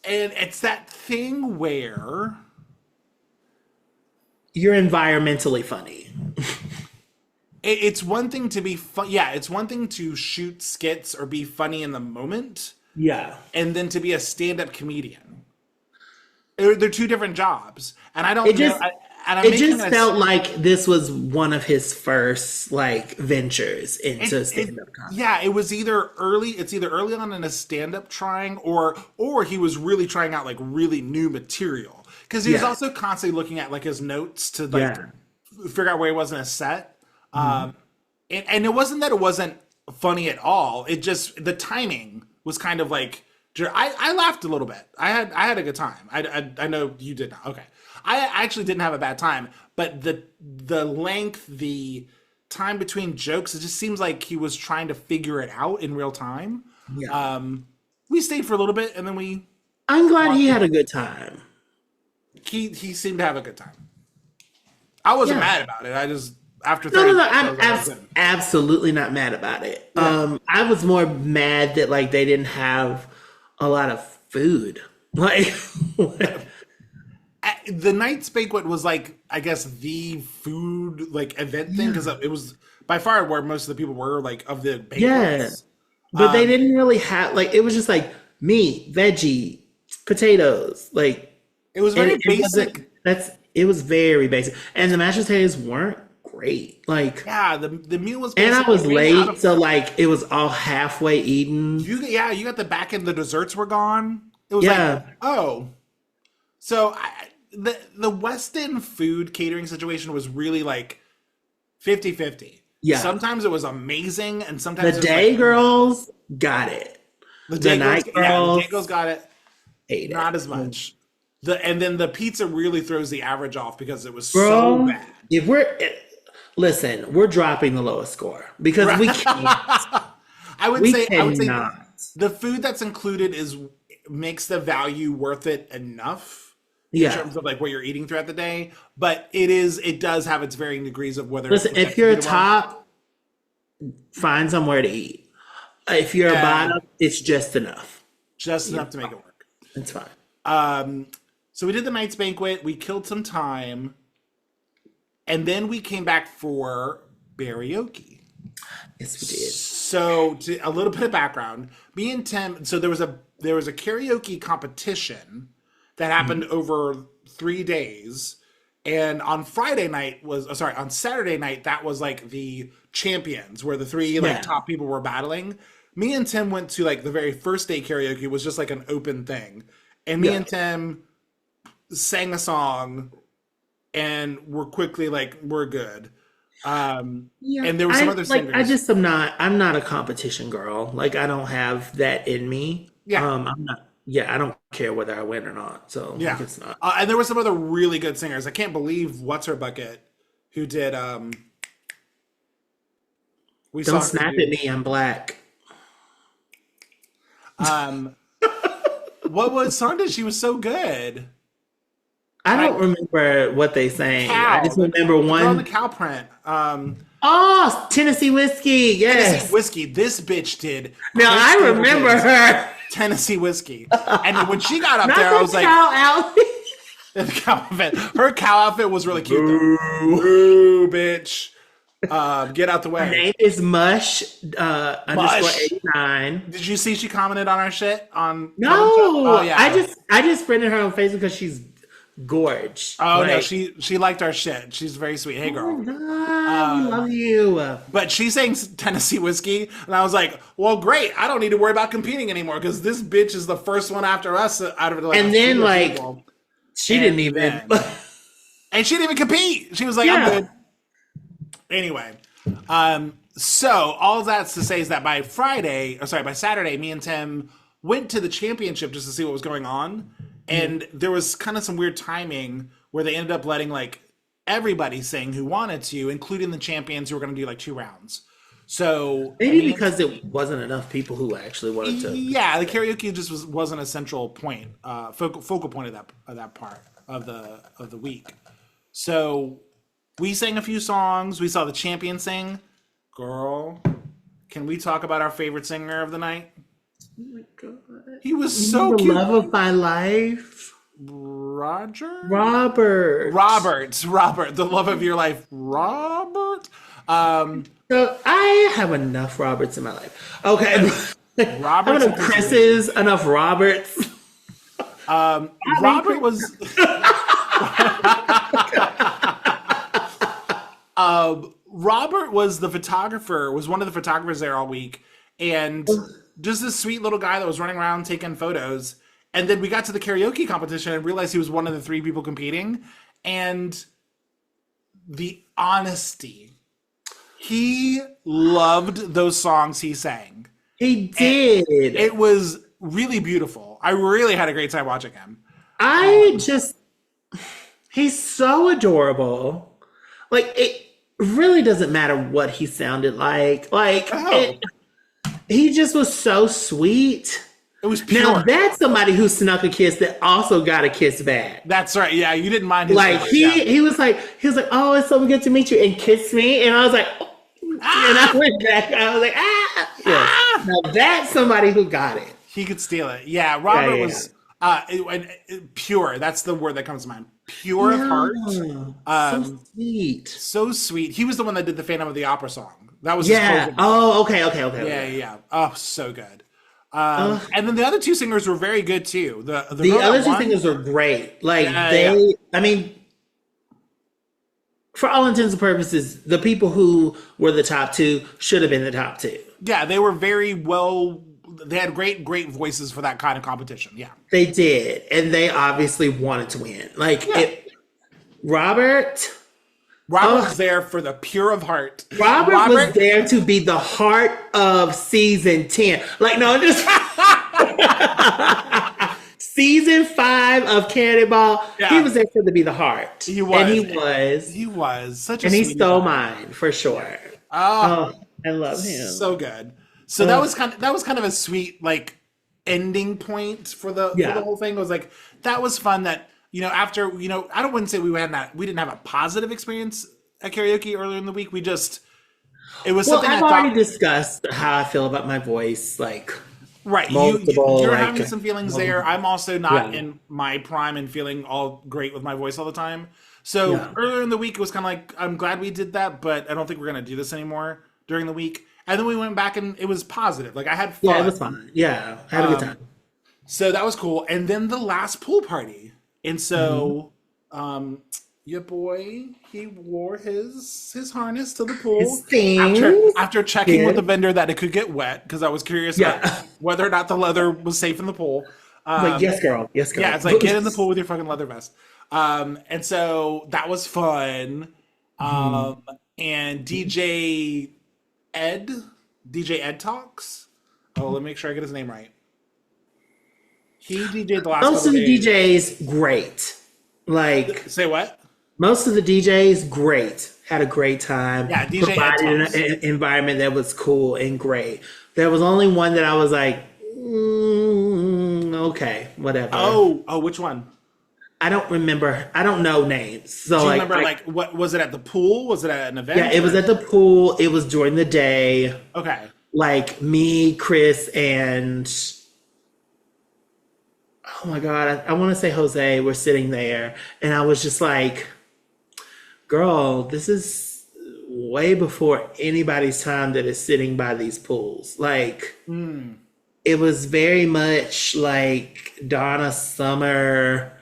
S1: And it's that thing where
S2: You're environmentally funny.
S1: it's one thing to be fun. Yeah, it's one thing to shoot skits or be funny in the moment,
S2: Yeah.
S1: and then to be a stand-up comedian. They're two different jobs, and I don't
S2: It just
S1: know. And I'm
S2: it
S1: making
S2: just felt like this was one of his first like ventures into stand-up comedy.
S1: yeah, it was either early. It's either early on in his stand-up trying, or he was really trying out like really new material, because he was
S2: Yeah.
S1: also constantly looking at like his notes to like
S2: Yeah.
S1: figure out where he was in a set. And it wasn't that it wasn't funny at all. It just the timing was kind of like I laughed a little bit. I had a good time. I know you did not. Okay, I actually didn't have a bad time, but the length, the time between jokes, it just seems like he was trying to figure it out in real time.
S2: Yeah.
S1: We stayed for a little bit, and then
S2: I'm glad he had a good time.
S1: he seemed to have a good time. I wasn't
S2: Yeah.
S1: mad about it. I just after
S2: No,
S1: 30
S2: no, no.
S1: minutes, I
S2: I'm
S1: was like, "Oh, good."
S2: absolutely not mad about it. I was more mad that like they didn't have a lot of food. Like,
S1: The night's banquet was like, I guess, the food like event thing, because it was by far where most of the people were like of the
S2: yeah,
S1: banquets.
S2: but they didn't really have like it was just like meat, veggie, potatoes. Like
S1: It was
S2: and
S1: very basic.
S2: it was very basic, and the mashed potatoes weren't great. Like,
S1: Yeah, the meal was.
S2: and I
S1: basically
S2: was
S1: ran out
S2: late,
S1: of-
S2: so like it was all halfway eaten.
S1: you got the back end. The desserts were gone. It was
S2: Yeah.
S1: like, oh, so the West End food catering situation was really like 50-50.
S2: Yeah.
S1: Sometimes it was amazing, and sometimes
S2: The
S1: it was
S2: day
S1: like,
S2: girls got it.
S1: the
S2: the
S1: day
S2: night
S1: girls, yeah, the
S2: girls
S1: day girls got it.
S2: Ate
S1: Not
S2: it.
S1: as much. And then the pizza really throws the average off because it was
S2: Bro,
S1: so bad.
S2: if listen, we're dropping the lowest score because we can't.
S1: I would
S2: We
S1: say
S2: cannot.
S1: the food that's included makes the value worth it enough in
S2: Yeah.
S1: terms of like what you're eating throughout the day. But it does have its varying degrees of whether
S2: Listen,
S1: it's
S2: if you're a
S1: executed well.
S2: top, find somewhere to eat. If you're a
S1: Yeah.
S2: bottom, it's just enough.
S1: Just enough to make it work.
S2: It's fine.
S1: So we did the night's banquet, we killed some time, and then we came back for karaoke.
S2: Yes, we did.
S1: So, a little bit of background. Me and Tim. So there was a karaoke competition that happened over 3 days, and on Saturday night that was like the champions, where the three like
S2: Yeah.
S1: top people were battling. Me and Tim went to like the very first day karaoke was just like an open thing, and me
S2: Yeah.
S1: and Tim sang a song, and we're quickly like we're good.
S2: Yeah,
S1: And there were some other
S2: I
S1: singers.
S2: just am not. I'm not a competition girl. Like I don't have that in me.
S1: Yeah,
S2: I'm not. Yeah, I don't care whether I win or not. So like,
S1: yeah.
S2: it's not.
S1: And there were some other really good singers. I can't believe what's her bucket who did we
S2: Don't
S1: saw her
S2: snap at
S1: do
S2: me. I'm black.
S1: um what was song did she was so good.
S2: I
S1: I
S2: don't remember what they sang. I
S1: Cow,
S2: just remember
S1: the girl in the
S2: one.
S1: cow print.
S2: Oh, Tennessee whiskey.
S1: Tennessee
S2: Yes.
S1: whiskey. This bitch did
S2: Now
S1: Chris
S2: I remember
S1: Stapleton's
S2: her.
S1: Tennessee whiskey. And when she got up
S2: Not
S1: there, I
S2: the
S1: was like,
S2: cow outfit.
S1: the cow outfit. Her cow outfit was really cute though.
S2: Boo.
S1: Ooh, bitch. Get out the
S2: Her
S1: way.
S2: name is Mush underscore
S1: Mush.
S2: 89.
S1: Did you see she commented on our shit on Kevin Chubb?
S2: No,
S1: Oh yeah.
S2: I just friended her on Facebook because she's gorge.
S1: Oh no,
S2: Like,
S1: she liked our shit. She's very sweet. Hey
S2: oh
S1: girl.
S2: my God, we love you.
S1: But she sang Tennessee whiskey, and I was like, "Well, great. I don't need to worry about competing anymore because this bitch is the first one after us out of like."
S2: And
S1: a
S2: then
S1: slew of
S2: like
S1: people.
S2: she
S1: And
S2: didn't even.
S1: and she didn't even compete. She was like,
S2: Yeah.
S1: "I'm good." Anyway, so all of that's to say is that by Saturday, me and Tim went to the championship just to see what was going on, and there was kind of some weird timing where they ended up letting like everybody sing who wanted to, including the champions who were going to do like 2 rounds. So
S2: Maybe
S1: me and
S2: because it wasn't enough people who actually wanted to.
S1: yeah, the karaoke just wasn't a central point, focal point of that part of the week. So we sang a few songs. We saw the champion sing. Girl, can we talk about our favorite singer of the night?
S2: Oh my God.
S1: He was so
S2: The
S1: cute.
S2: love of my life,
S1: Roger?
S2: Robert.
S1: Robert, the love of your life, Robert.
S2: So I have enough Roberts in my life. Okay. I have enough Chris's, enough Roberts.
S1: Robert was Robert was the photographer, was one of the photographers there all week, and just this sweet little guy that was running around taking photos. And then we got to the karaoke competition and realized he was one of the 3 people competing. And the honesty, he loved those songs he sang.
S2: He did.
S1: It was really beautiful. I really had a great time watching him.
S2: He's so adorable. Like, it really doesn't matter what he sounded like. Like, he just was so sweet.
S1: It was pure.
S2: Now, that's somebody who snuck a kiss that also got a kiss back.
S1: That's right. Yeah, you didn't mind his
S2: Like,
S1: voice,
S2: he was like, oh, it's so good to meet you, and kissed me. And I was like, oh. And I went back. I was like, ah. Yes. Now, that's somebody who got it.
S1: He could steal it. Yeah, Robert
S2: Yeah.
S1: was pure. That's the word that comes to mind. Pure of heart.
S2: So sweet.
S1: So sweet. He was the one that did the Phantom of the Opera song. That was his
S2: Yeah.
S1: closing.
S2: Oh, okay.
S1: Yeah. Oh, so good. And then the other 2 singers were very good too. The girl
S2: other
S1: that
S2: 2
S1: won-
S2: singers are great. Like
S1: Yeah.
S2: I mean, for all intents and purposes, the people who were the top 2 should have been the top 2.
S1: Yeah, they were very well. They had great voices for that kind of competition. Yeah.
S2: They did, and they obviously wanted to win. Like Robert
S1: was there for the pure of heart.
S2: Robert was there to be the heart of season 10. Like, no, just season 5 of Cannonball.
S1: Yeah.
S2: He was there to be the heart.
S1: He was.
S2: And
S1: He was such a
S2: and he
S1: sweetie
S2: stole
S1: pie.
S2: mine for sure.
S1: Oh,
S2: I love him.
S1: so good. So that was kind of a sweet like ending point for the whole thing. It was like that was fun. That after I wouldn't say we didn't have a positive experience at karaoke earlier in the week. It was something
S2: I've already discussed how I feel about my voice. Like,
S1: right, you're having some feelings there. I'm also not in my prime and feeling all great with my voice all the time. So earlier in the week, it was kind of like I'm glad we did that, but I don't think we're gonna do this anymore during the week. And then we went back and it was positive. Like I had fun.
S2: Yeah, it was fun. Yeah, I had a good time.
S1: So that was cool. And then the last pool party. And so your boy, he wore his harness to the pool.
S2: His thing.
S1: After checking with the vendor that it could get wet, because I was curious about whether or not the leather was safe in the pool.
S2: Like, yes, girl. Yes, girl.
S1: Yeah, it's like, get in the pool with your fucking leather vest. And so that was fun. and Ed, DJ Ed Talks. Oh, let me make sure I get his name right. He DJ'd the last
S2: Most
S1: couple
S2: of the
S1: days.
S2: DJs, great. Like,
S1: Say what?
S2: most of the DJs, great. Had a great time.
S1: Yeah, DJ Ed
S2: Provided
S1: Talks.
S2: an environment that was cool and great. There was only one that I was like, okay, whatever.
S1: Oh, which one?
S2: I don't remember. I don't know names. So
S1: Do you
S2: like,
S1: remember, like, what was it at the pool? Was it at an event?
S2: yeah, it was at the pool. It was during the day.
S1: Okay.
S2: Like me, Chris, and oh my God, I want to say Jose were sitting there. And I was just like, girl, this is way before anybody's time that is sitting by these pools. Like, it was very much like Donna Summer,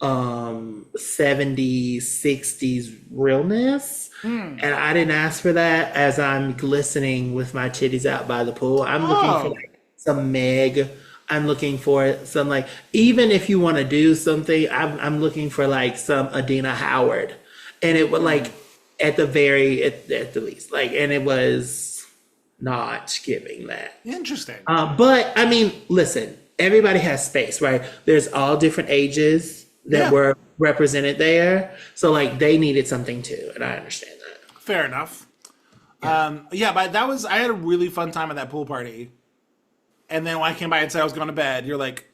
S2: 70s, 60s realness. And I didn't ask for that as I'm glistening with my titties out by the pool. I'm looking for like some Meg. I'm looking for some like, even if you want to do something, I'm looking for like some Adina Howard. And it would like at the least, like, and it was not giving that.
S1: Interesting.
S2: But I mean, listen, everybody has space, right? There's all different ages that were represented there. So like they needed something too. And I understand that.
S1: Fair enough. Yeah, but I had a really fun time at that pool party. And then when I came by and said I was going to bed, you're like,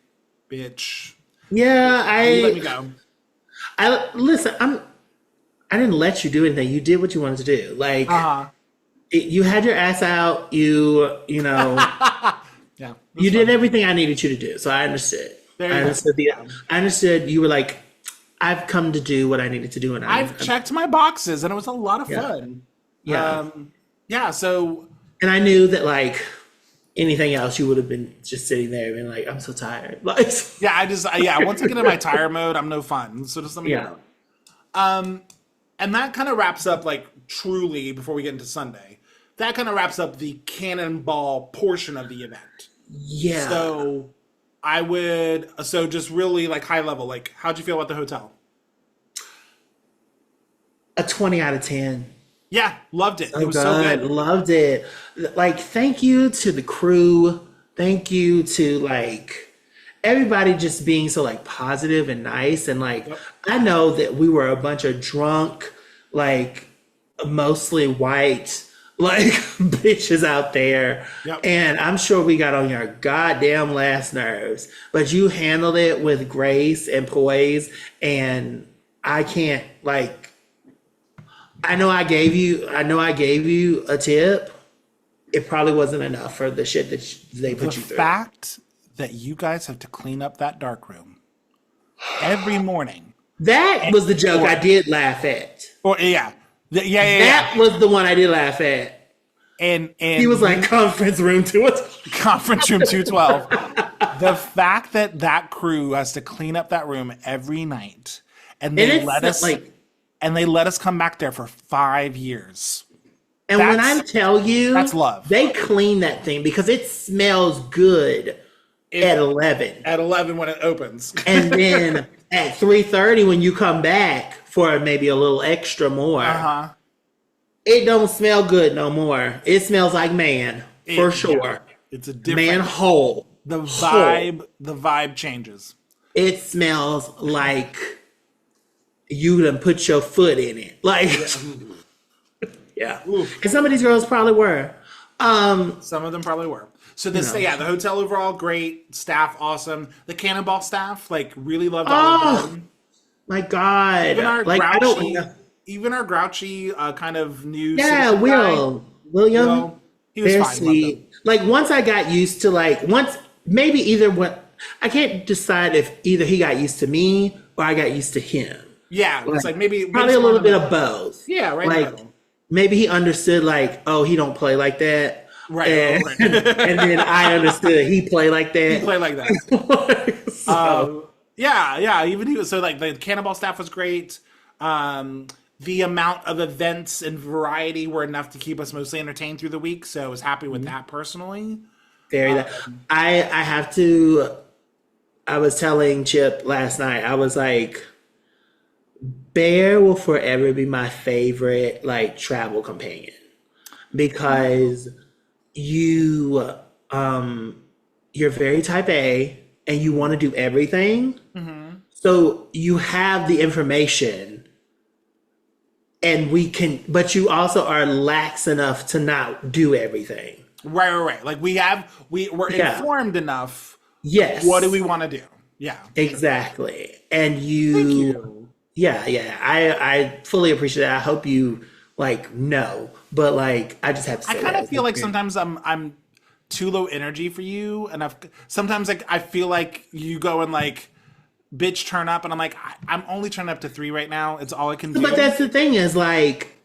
S1: bitch.
S2: Yeah,
S1: You let me go.
S2: Listen, I didn't let you do anything. You did what you wanted to do. Like, you had your ass out. You know,
S1: Yeah.
S2: you did everything I needed you to do. So I understood.
S1: There you
S2: I
S1: go.
S2: understood I understood you were like, I've come to do what I needed to do, and
S1: I've checked my boxes, and it was a lot of fun.
S2: Yeah.
S1: Yeah, so...
S2: And I knew that like anything else, you would have been just sitting there being like, I'm so tired. Like,
S1: Yeah, once I get in my tire mode, I'm no fun. So just let me know. And that kind of wraps up, like, truly, before we get into Sunday, that kind of wraps up the Cannonball portion of the event.
S2: Yeah.
S1: So just really, like, high level, like, how'd you feel about the hotel?
S2: A 20 out of 10.
S1: Yeah, loved it.
S2: So
S1: It was so good.
S2: Loved it. Like, thank you to the crew. Thank you to like everybody just being so like positive and nice. And like, I know that we were a bunch of drunk, like mostly white, like bitches out there.
S1: Yep.
S2: And I'm sure we got on your goddamn last nerves, but you handled it with grace and poise. And I can't like, I know I gave you a tip. It probably wasn't enough for the shit that they put
S1: The
S2: you through.
S1: fact that you guys have to clean up that dark room every morning.
S2: That was the joke I did laugh at.
S1: Or yeah.
S2: That was the one I did laugh at.
S1: And
S2: He was like, conference room 212.
S1: Conference room 212. The fact that that crew has to clean up that room every night, and they
S2: it's
S1: let us
S2: like-
S1: and they let us come back there for 5 years.
S2: And when I tell you,
S1: that's love.
S2: They clean that thing because it smells good at 11.
S1: At 11 when it opens.
S2: And then at 3:30 when you come back for maybe a little extra more, it don't smell good no more. It smells like man, for sure.
S1: Yeah, it's a different
S2: Manhole.
S1: The vibe changes.
S2: It smells like you done put your foot in it. Like, yeah. And some of these girls probably were.
S1: Some of them probably were. So the hotel overall, great. Staff, awesome. The Cannonball staff, like, really loved all of them.
S2: My God.
S1: Even our
S2: like, I
S1: grouchy,
S2: don't
S1: even our grouchy kind of new
S2: Yeah, William.
S1: Will, he was
S2: They're
S1: fine.
S2: sweet. Like, once I got used to, like, maybe either what, I can't decide if either he got used to me or I got used to him.
S1: Yeah, it's like maybe
S2: Probably a little bit of both.
S1: Yeah, right.
S2: Like, maybe he understood, like, oh, he don't play like that.
S1: Right.
S2: And, and then I understood he play like that.
S1: He played like that.
S2: So,
S1: Yeah. Even he was so like the Cannonball staff was great. The amount of events and variety were enough to keep us mostly entertained through the week. So I was happy with that personally.
S2: I have to. I was telling Chip last night. I was like, Bear will forever be my favorite like travel companion because you you're very type A and you want to do everything. So you have the information and we can, but you also are lax enough to not do everything.
S1: Right. Like we're
S2: Yeah.
S1: informed enough.
S2: Yes.
S1: What do we want to do? Yeah.
S2: Exactly. And
S1: Thank
S2: you,
S1: you.
S2: yeah. I fully appreciate that. I hope you like know, but like I just have to
S1: I
S2: say
S1: kind
S2: that
S1: of
S2: as
S1: feel
S2: a
S1: like
S2: parent.
S1: sometimes I'm too low energy for you, and I've sometimes like I feel like you go and like bitch turn up, and I'm like I'm only turning up to 3 right now. It's all I can
S2: But
S1: do.
S2: that's the thing is like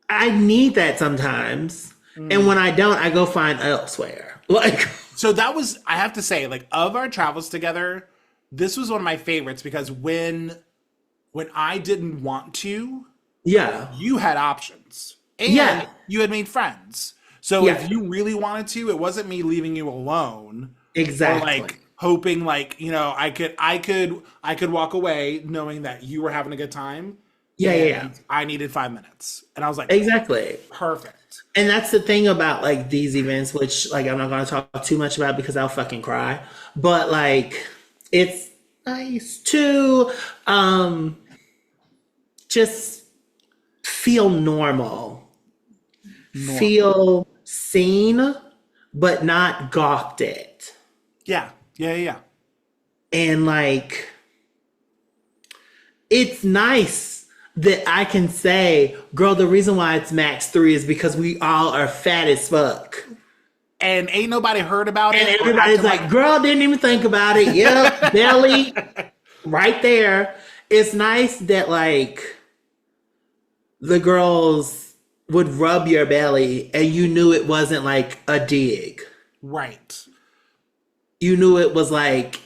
S2: I need that sometimes. And when I don't, I go find elsewhere. Like
S1: So that was, I have to say, like of our travels together, this was one of my favorites because when I didn't want to,
S2: yeah.
S1: you had options and
S2: Yeah.
S1: you had made friends. So
S2: Yeah.
S1: if you really wanted to, it wasn't me leaving you alone or
S2: Exactly.
S1: like hoping like, I could walk away knowing that you were having a good time
S2: Yeah.
S1: and I needed 5 minutes. And I was like,
S2: Exactly.
S1: perfect.
S2: And that's the thing about like these events, which like I'm not gonna talk too much about because I'll fucking cry. But like it's nice to just feel normal,
S1: Normal.
S2: feel seen, but not gawked at.
S1: Yeah.
S2: And like it's nice that I can say, girl, the reason why it's max 3 is because we all are fat as fuck.
S1: And ain't nobody heard about
S2: And
S1: it or
S2: everybody's
S1: acting
S2: like, girl, didn't even think about it. Yep, belly, right there. It's nice that like the girls would rub your belly and you knew it wasn't like a dig.
S1: right.
S2: You knew it was like,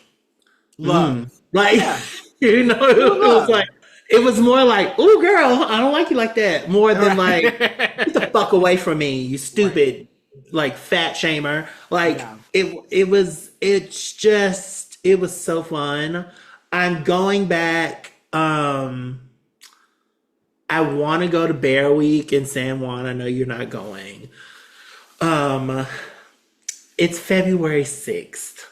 S1: Love.
S2: like,
S1: Yeah.
S2: it was
S1: Love.
S2: like, it was more like, ooh, girl, I don't like you like that. More than like, get the fuck away from me, you stupid, like fat shamer. Like
S1: Yeah.
S2: it was so fun. I'm going back. I want to go to Bear Week in San Juan. I know you're not going. Um, it's February 6th.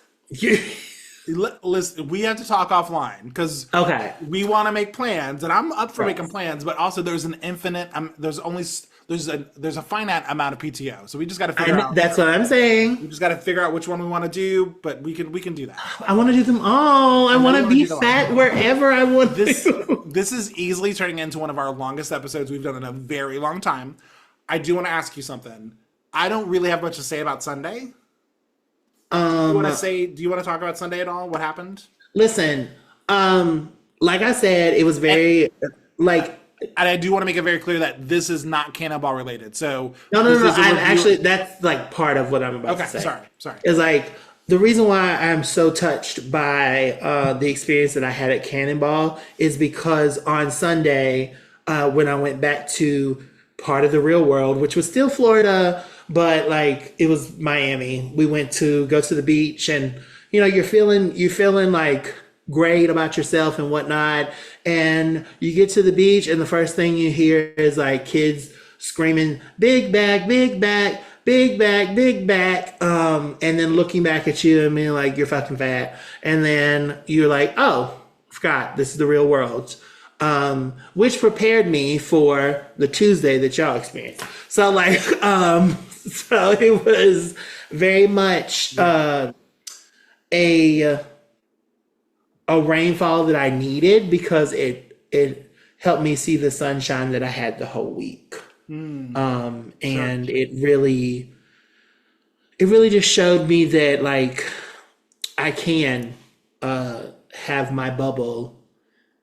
S1: Listen, we have to talk offline because
S2: Okay.
S1: we want to make plans, and I'm up for
S2: Right.
S1: making plans. But also, there's an infinite. There's a finite amount of PTO, so we just got to figure out.
S2: That's what I'm saying.
S1: We just got to figure out which one we want to do, but we can do that.
S2: I want to do them all. I
S1: know
S2: want
S1: you
S2: to
S1: wanna
S2: be
S1: do them all.
S2: fat wherever I want
S1: This
S2: to.
S1: this is easily turning into one of our longest episodes we've done in a very long time. I do want to ask you something. I don't really have much to say about Sunday. Do you want to talk about Sunday at all? What happened?
S2: Listen, like I said, it was very like
S1: And I do want to make it very clear that this is not Cannonball related. So
S2: no.
S1: this is a
S2: I'm
S1: review-
S2: actually that's like part of what I'm about
S1: Okay,
S2: to say.
S1: sorry.
S2: Is like the reason why I'm so touched by the experience that I had at Cannonball is because on Sunday, when I went back to part of the real world, which was still Florida, but like it was Miami. We went to go to the beach, and you're feeling like great about yourself and whatnot. And you get to the beach, and the first thing you hear is like kids screaming, "Big back, big back." Big back, big back, and then looking back at you and being like, you're fucking fat. And then you're like, oh, forgot, this is the real world. Which prepared me for the Tuesday that y'all experienced. So like, so it was very much a rainfall that I needed because it helped me see the sunshine that I had the whole week. And it really just showed me that like I can have my bubble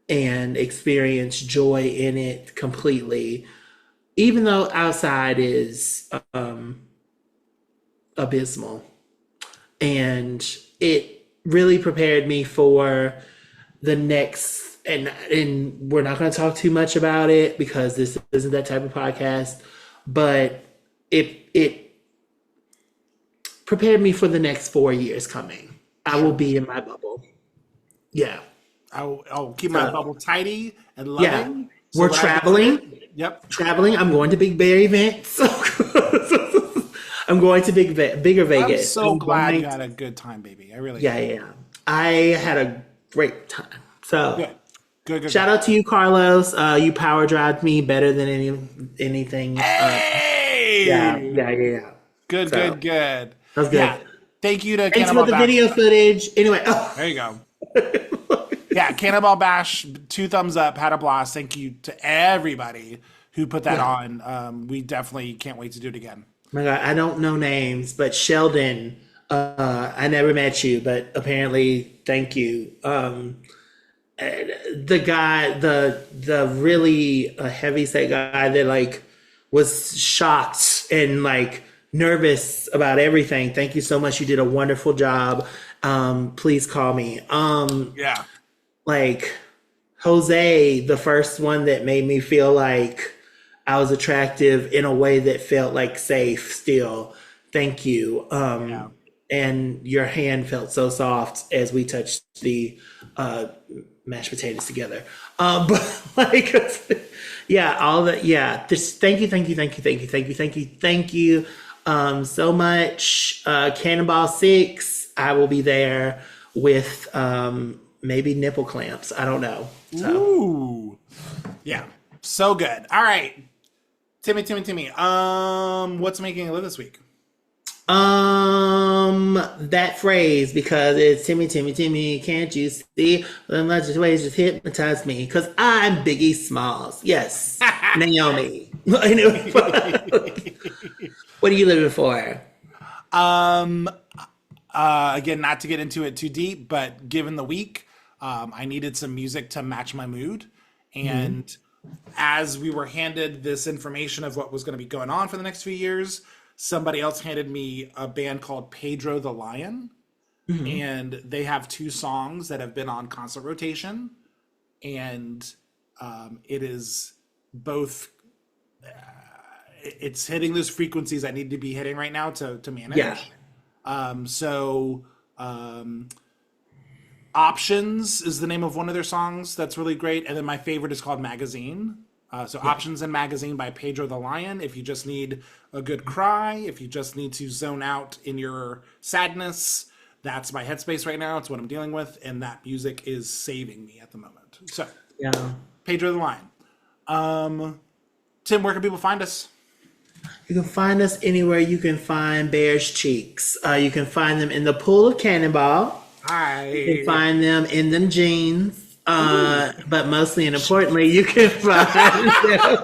S2: and experience joy in it completely, even though outside is abysmal. And it really prepared me for the next, and we're not going to talk too much about it because this isn't that type of podcast, but it prepared me for the next 4 years coming. I will be in my bubble. Yeah.
S1: I'll keep my
S2: So,
S1: bubble tidy and
S2: yeah.
S1: loving. So
S2: We're
S1: when I
S2: traveling.
S1: visit it- Yep.
S2: Traveling. I'm going to Big Bear events. I'm going to bigger
S1: I'm
S2: Vegas.
S1: so glad you
S2: going-
S1: had a good time, baby. I really
S2: Yeah, yeah, yeah. I had a great time. So
S1: Good. Good.
S2: shout out to you, Carlos. You power drived me better than anything.
S1: Hey!
S2: Yeah.
S1: Good.
S2: That was good.
S1: Yeah. Thank you to
S2: Thanks
S1: Cannonball
S2: for the
S1: Bash.
S2: video footage. Anyway,
S1: There you go. Yeah, Cannonball Bash, 2 thumbs up, had a blast. Thank you to everybody who put that on. We definitely can't wait to do it again.
S2: my God, I don't know names, but Sheldon, I never met you, but apparently, thank you. The guy, the really heavy set guy that like was shocked and like nervous about everything. Thank you so much. You did a wonderful job. Please call me.
S1: Yeah.
S2: Like Jose, the first one that made me feel like I was attractive in a way that felt like safe still. Thank you. And your hand felt so soft as we touched the mashed potatoes together. But like, yeah, all that. Yeah. Thank you so much. Cannonball 6. I will be there with maybe nipple clamps. I don't know. So.
S1: Ooh. Yeah. So good. All right. Timmy. What's making you live this week?
S2: That phrase, because it's Timmy, can't you see? The much ways just hypnotize me, because I'm Biggie Smalls. Yes. Naomi. What are you living for?
S1: Again, not to get into it too deep, but given the week, I needed some music to match my mood. And as we were handed this information of what was going to be going on for the next few years, somebody else handed me a band called Pedro the Lion. And they have 2 songs that have been on constant rotation. And it is both, it's hitting those frequencies I need to be hitting right now to manage.
S2: Yeah.
S1: Options is the name of one of their songs that's really great. And then my favorite is called Magazine. Options and Magazine by Pedro the Lion. If you just need a good cry, if you just need to zone out in your sadness, that's my headspace right now. It's what I'm dealing with. And that music is saving me at the moment. So,
S2: Yeah.
S1: Pedro the Lion. Tim, where can people find us?
S2: You can find us anywhere you can find Bear's Cheeks. You can find them in the pool of Cannonball. You can find them in them jeans. But mostly and importantly, you can find them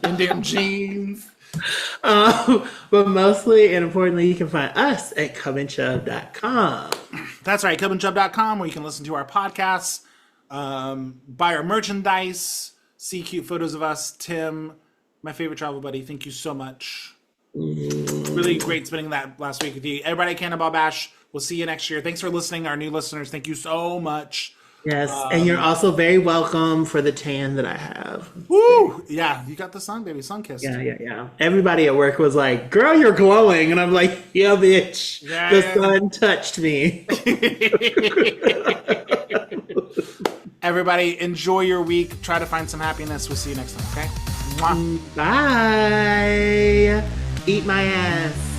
S1: in them jeans.
S2: but mostly and importantly, you can find us at wearecubandchub.com.
S1: That's right, wearecubandchub.com, where you can listen to our podcasts, buy our merchandise, see cute photos of us. Tim, my favorite travel buddy, thank you so much. Really great spending that last week with you. Everybody at Cannonball Bash, we'll see you next year. Thanks for listening, our new listeners. Thank you so much.
S2: Yes, and you're also very welcome for the tan that I have.
S1: Woo! Yeah, you got the sun, baby. Sun kissed.
S2: Yeah. Everybody at work was like, "Girl, you're glowing," and I'm like, "Yeah, bitch, the sun touched me."
S1: Everybody, enjoy your week. Try to find some happiness. We'll see you next time, okay? Mwah.
S2: Bye. Eat my ass.